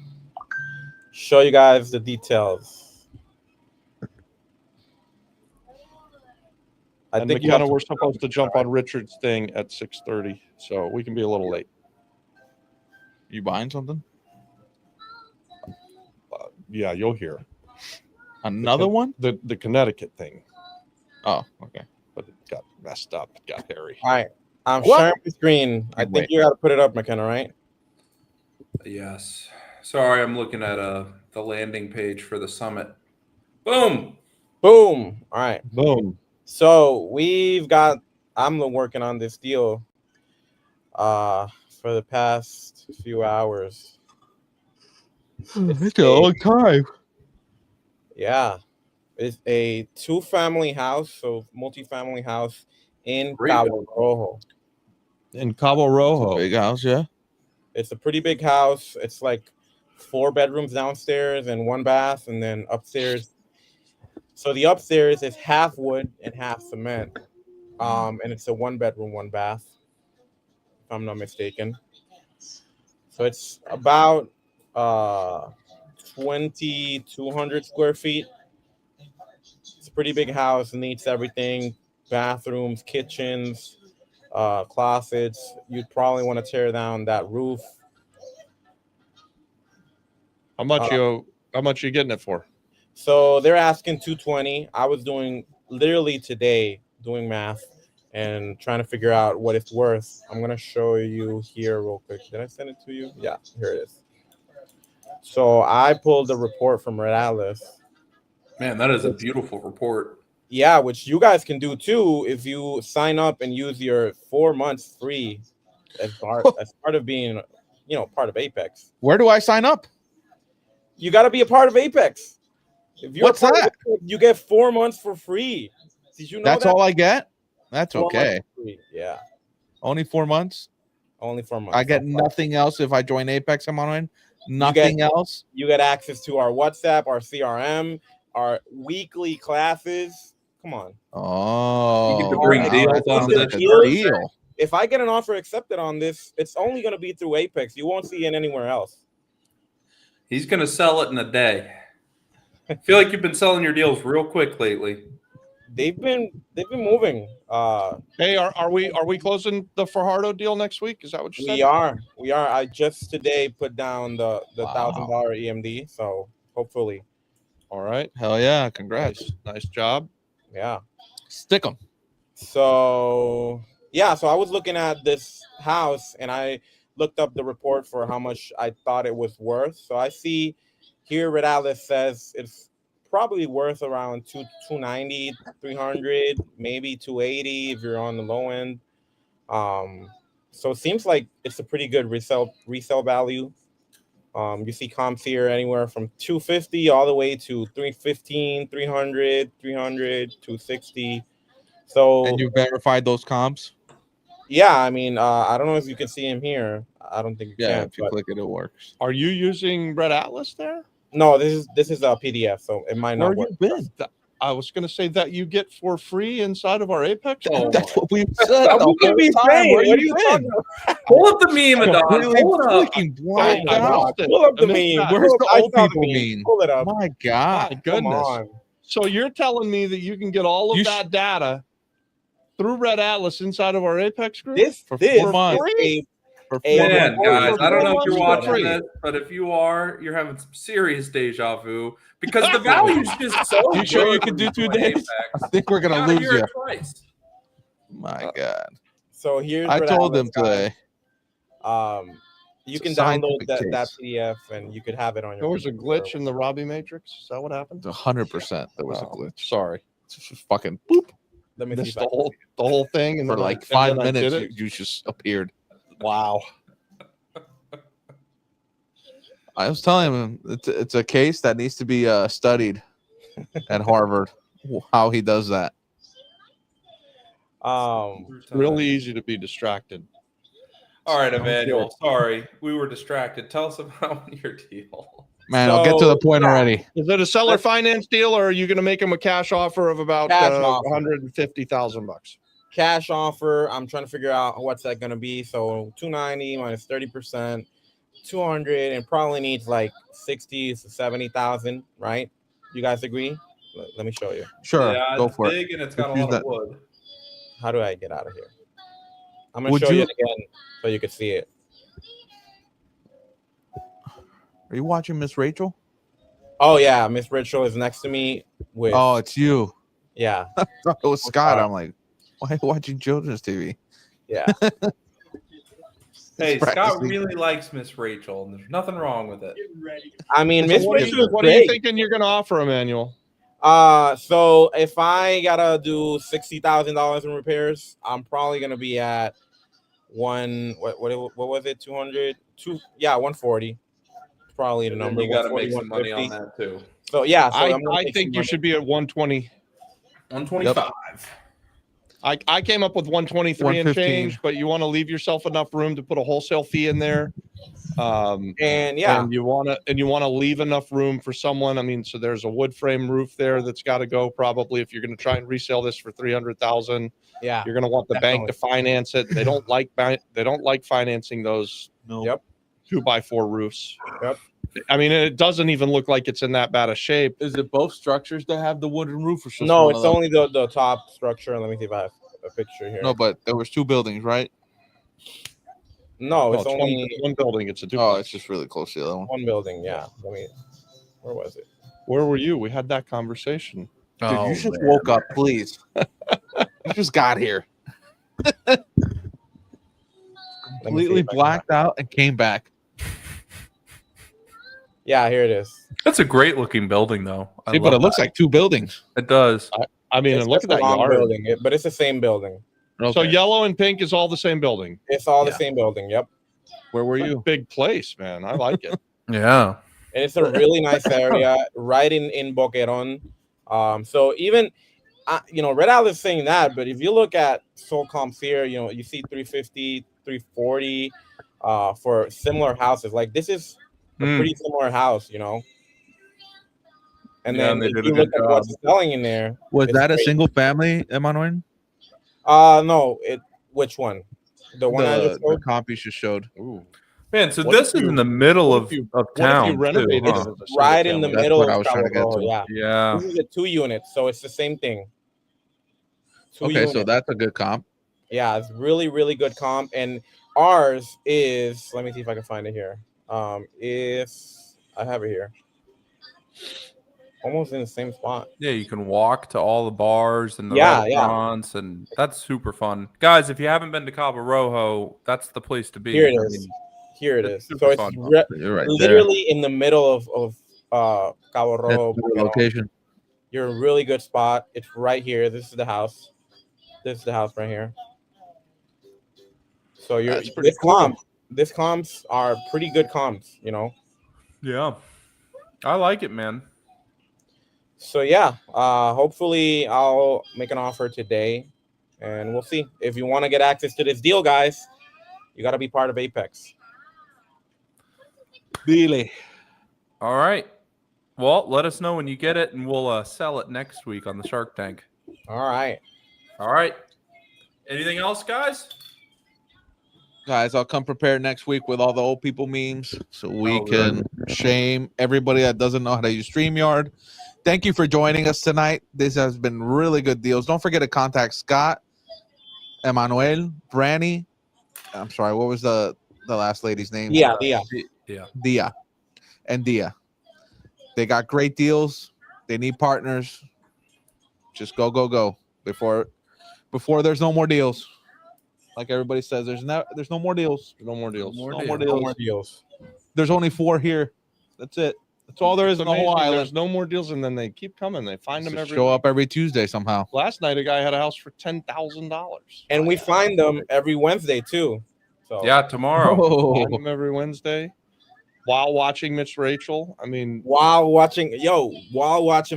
show you guys the details. I And think you McKenna, have we're supposed to jump on Richard's thing at 6:30, so we can be a little late. You buying something? Yeah, you'll hear. Another one? The Connecticut thing, Oh, okay. but it got messed up. It got hairy. All right. I'm What? sharing the screen. I think Wait. you got to put it up, McKenna, right? Yes. Sorry, I'm looking at the landing page for the summit. Boom. Boom. All right. Boom. So I'm working on this deal for the past few hours. It's a long time. Yeah. It's a 2-family house, so multi-family house in Great. Cabo Rojo. In Cabo Rojo. Big house, yeah. It's a pretty big house. It's like 4 bedrooms downstairs and 1 bath, and then upstairs. So the upstairs is half wood and half cement. And it's a 1 bedroom, 1 bath, if I'm not mistaken. So it's about 2,200 square feet. It's a pretty big house. It needs everything: bathrooms, kitchens, closets. You'd probably want to tear down that roof. How much you getting it for? So they're asking 220. I was literally today doing math and trying to figure out what it's worth. I'm gonna show you here real quick. Did I send it to you? Yeah, here it is. So I pulled the report from Red Atlas. Man, that is a beautiful report. Yeah, which you guys can do too if you sign up and use your 4 months free as part of being, part of Apex. Where do I sign up? You got to be a part of Apex. If you're What's that? You get 4 months for free. Did you know That's that? all I get? That's 4 months okay. for free. Yeah, Only 4 months? only 4 months. I get nothing else if I join Apex. I'm on. Nothing else. You get access to our WhatsApp, our CRM, our weekly classes. Come on. Oh, You get to bring wow, deals that onto sounds the like a deal. If I get an offer accepted on this, it's only going to be through Apex. You won't see it anywhere else. He's going to sell it in a day. I feel like you've been selling your deals real quick lately. They've been moving. Hey, are we closing the Fajardo deal next week? Is that what you said? We are. I just today put down the $1,000 EMD, so hopefully. All right. Hell yeah! Congrats. Nice job. Yeah. Stick them. So yeah, so I was looking at this house and I looked up the report for how much I thought it was worth. So I see here Red Atlas says it's probably worth around 290, 300, maybe 280 if you're on the low end. So it seems like it's a pretty good resale value. You see comps here anywhere from 250 all the way to 315, 300, 300, 260. So And you verified those comps? yeah, I mean, I don't know if you can see him here. I don't think you Yeah, can. if you click it, it works. Are you using Red Atlas there? No, this is a PDF, so it might not Where work. you been? I was going to say that you get for free inside of our Apex. That's what we've said. I'm the gonna be whole time. saying, Where what are you you been? talking about? Pull up the meme, Adon. Completely Pull it up. freaking blacked I out. missed it. Pull up the I missed meme. that. Where's the I old saw the people meme? Pull it up. My My God. Come goodness. on. So you're telling me that you can get all of You that data through Red Atlas inside of our Apex group? This For this 4 months. is For a 4 Man, months. guys, I don't know if you're For watching free. this, but if you are, you're having some serious deja vu because the value's just so You sure you good can when do 2 join days? Apex. I think we're You gonna gotta lose hear you. it twice. My God. so here's I Red told Atlas, them today. guys. You It's can a download scientific that case. PDF and you could have it on your There was a computer. glitch in the Robbie Matrix. Is that what happened? 100% there was a Oh, glitch. Sorry. It's just fucking boop. Let me see Missed if I the whole thing. And For then like and 5 then I minutes, did it. you just appeared. Wow. I was telling him it's a case that needs to be studied at Harvard. How he does that. It's really easy to be distracted. All right, Emanuel. Sorry, we were distracted. Tell us about your deal. Man, I'll get to the point already. Is it a seller finance deal, or are you going to make him a cash offer of about Cash offer. $150,000? cash offer. I'm trying to figure out what's that going to be. So 290 minus 30%, 200, and probably needs like 60 to 70,000, right? You guys agree? Let me show you. Sure, Yeah, go it's for it. big and it's got a Use lot of that. wood. How do I get out of here? I'm gonna Would show you you- it again so you can see it. Are you watching Miss Rachel? Oh yeah, Miss Rachel is next to me with. Oh, it's you. Yeah, I thought it was Scott. sorry. I'm like, why are you watching children's TV? yeah. Hey, He's Scott practicing. really likes Miss Rachel, and there's nothing wrong with it. I mean, So Miss what are Rachel you, is what are you great. thinking you're going to offer, Emanuel? So if I gotta do $60,000 in repairs, I'm probably gonna be at what was it? 200, 140. Probably the And then number. you got to 140, make some money on 150. that too. So yeah, so I I'm gonna make think some you money. should be at 120. 125. I came up with 123 and 115. change, but you want to leave yourself enough room to put a wholesale fee in there. And yeah, And you want to leave enough room for someone. I mean, so there's a wood frame roof there that's got to go probably if you're going to try and resell this for 300,000. yeah. You're going to want the bank to finance it. They don't like financing those No. Yep. 2x4 roofs. Yep. I mean, it doesn't even look like it's in that bad a shape. Is it both structures that have the wooden roof, or just No, one it's of them? only the top structure. Let me see if I have a picture here. No, but there was 2 buildings, right? No, No, it's it's only one building. It's a Oh, duplex. it's just really close to the other one. one building. Yeah. Where was it? Where were you? We had that conversation. Dude, you just woke up, please. You just got here. Let me see Completely if I can blacked out and came back. Yeah, here it is. That's a great looking building, though. I See, but it love looks like 2 buildings. that. It does. I mean, It's and look just at a that long yard. building, but it's the same building. So Okay. yellow and pink is all the same building. It's all Yeah. the same building. Yep. Where were It's a you? big place, man. I like it. Yeah. And it's a really nice area right in Boquerón. So even Red Owl is saying that, but if you look at sold comps here, you see 350, 340 for similar houses. Like this is a pretty similar house, And Yeah, then and they if did a you good look at what's job. selling in there, Was it's that a great. single family, Emanuel? No, which one? The one I just The showed? comp you just showed. Ooh. Man, so What this if is you- in the middle what of, if you- of What town. if you renovated too, it huh? as a single Right in the family? That's middle what I of was trying to Cabo get Rojo, to. yeah. Yeah. This is a 2 unit, so it's the same thing. Two Okay, so units. that's a good comp. Yeah, it's really, really good comp. And ours is, let me see if I can find it here. Is I have it here. Almost in the same spot. Yeah, you can walk to all the bars and the Yeah, restaurants, and that's super fun. Guys, if you haven't been to Cabo Rojo, that's the place to be. Here it I is. mean, Here it it's is. super So it's fun. You're right literally in the middle of Cabo there. Rojo. That's a good location. You're in a really good spot. It's right here. This is the house. This is the house right here. So That's pretty this comps are pretty good comps, Yeah. I like it, man. So yeah, hopefully I'll make an offer today, and we'll see. If you want to get access to this deal, guys, you got to be part of Apex. Really? All right. Well, let us know when you get it, and we'll sell it next week on the Shark Tank. All right. All right. Anything else, guys? Guys, I'll come prepared next week with all the old people memes so we Oh, can shame everybody that doesn't know how to use StreamYard. Thank you for joining us tonight. This has been really good deals. Don't forget to contact Scott, Emanuel, Branny. I'm sorry, what was the last lady's name? Yeah. Dhia. And Dhia. They got great deals. They need partners. Just go before there's no more deals. Like everybody says, there's no more deals. No more deals. No more deals. There's only 4 here. That's it. That's all there is in the whole Amazing. island. There's no more deals, and then they keep coming. They find them Just every show up every Tuesday somehow. Last night, a guy had a house for $10,000. And we find them every Wednesday too. So Yeah, tomorrow. Find them every Wednesday while watching Miss Rachel. I mean, while watching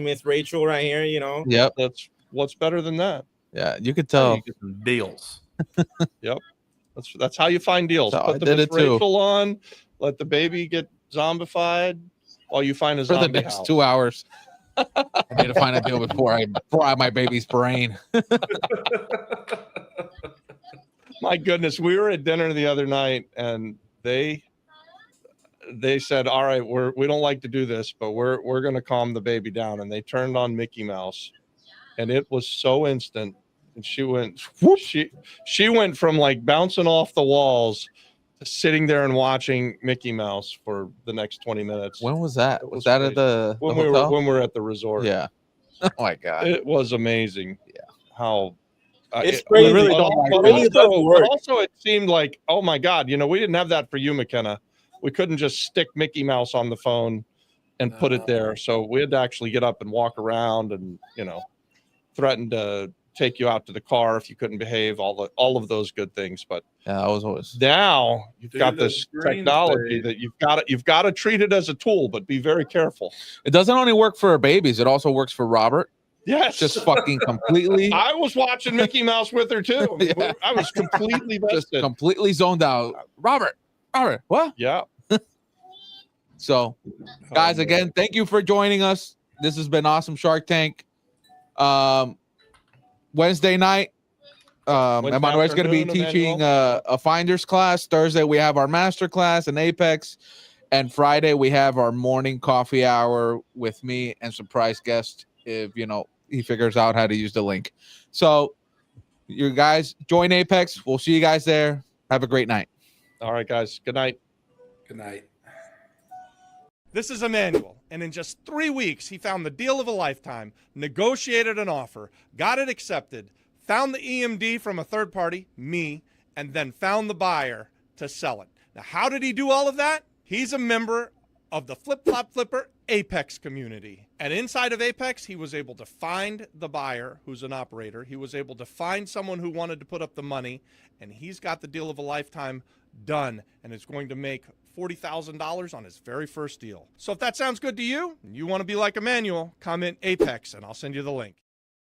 Miss Rachel right here, Yep. that's what's better than that. Yeah, you could Oh, tell. you get some deals. That's how you find deals. That's how I Put the did Miss it too. Rachel on, let the baby get zombified while you find a For the zombie next house. 2 hours. I need to find a deal before I fry my baby's brain. My goodness, we were at dinner the other night, and they said, "All right, we don't like to do this, but we're going to calm the baby down." And they turned on Mickey Mouse, and it was so instant. And she went she went from like bouncing off the walls to sitting there and watching Mickey Mouse for the next 20 minutes. When was that? It Was that at crazy. the when hotel? we were at the resort? Yeah. Oh my god. It was amazing. Yeah. How It's crazy. really But don't like it really doesn't work. also, it seemed like, oh my God, we didn't have that for you, McKenna. We couldn't just stick Mickey Mouse on the phone and put it there. So we had to actually get up and walk around and, threaten to take you out to the car if you couldn't behave, all of those good things. But Yeah, I was always. now you've got the this screen technology space. that you've got to treat it as a tool, but be very careful. It doesn't only work for babies; it also works for Robert. Yes. Just fucking completely, I was watching Mickey Mouse with her too. Yeah. I was completely just vested. completely zoned out. Robert, what? Yeah. So, guys, Oh, again, thank you for joining us. This has been awesome, Shark Tank. Wednesday night, Emanuel's going to be afternoon, teaching Emanuel. a finder's class. Thursday, we have our master class in Apex. And Friday, we have our morning coffee hour with me and surprise guest if, he figures out how to use the link. So, you guys join Apex. We'll see you guys there. Have a great night. All right, guys. Good night. Good night. This is Emanuel, and in just 3 weeks, he found the deal of a lifetime, negotiated an offer, got it accepted, found the EMD from a third party, me, and then found the buyer to sell it. Now, how did he do all of that? He's a member of the Flip Flop Flipper Apex community. And inside of Apex, he was able to find the buyer who's an operator. He was able to find someone who wanted to put up the money, and he's got the deal of a lifetime done, and is going to make $40,000 on his very first deal. So if that sounds good to you, and you want to be like Emanuel, comment Apex, and I'll send you the link.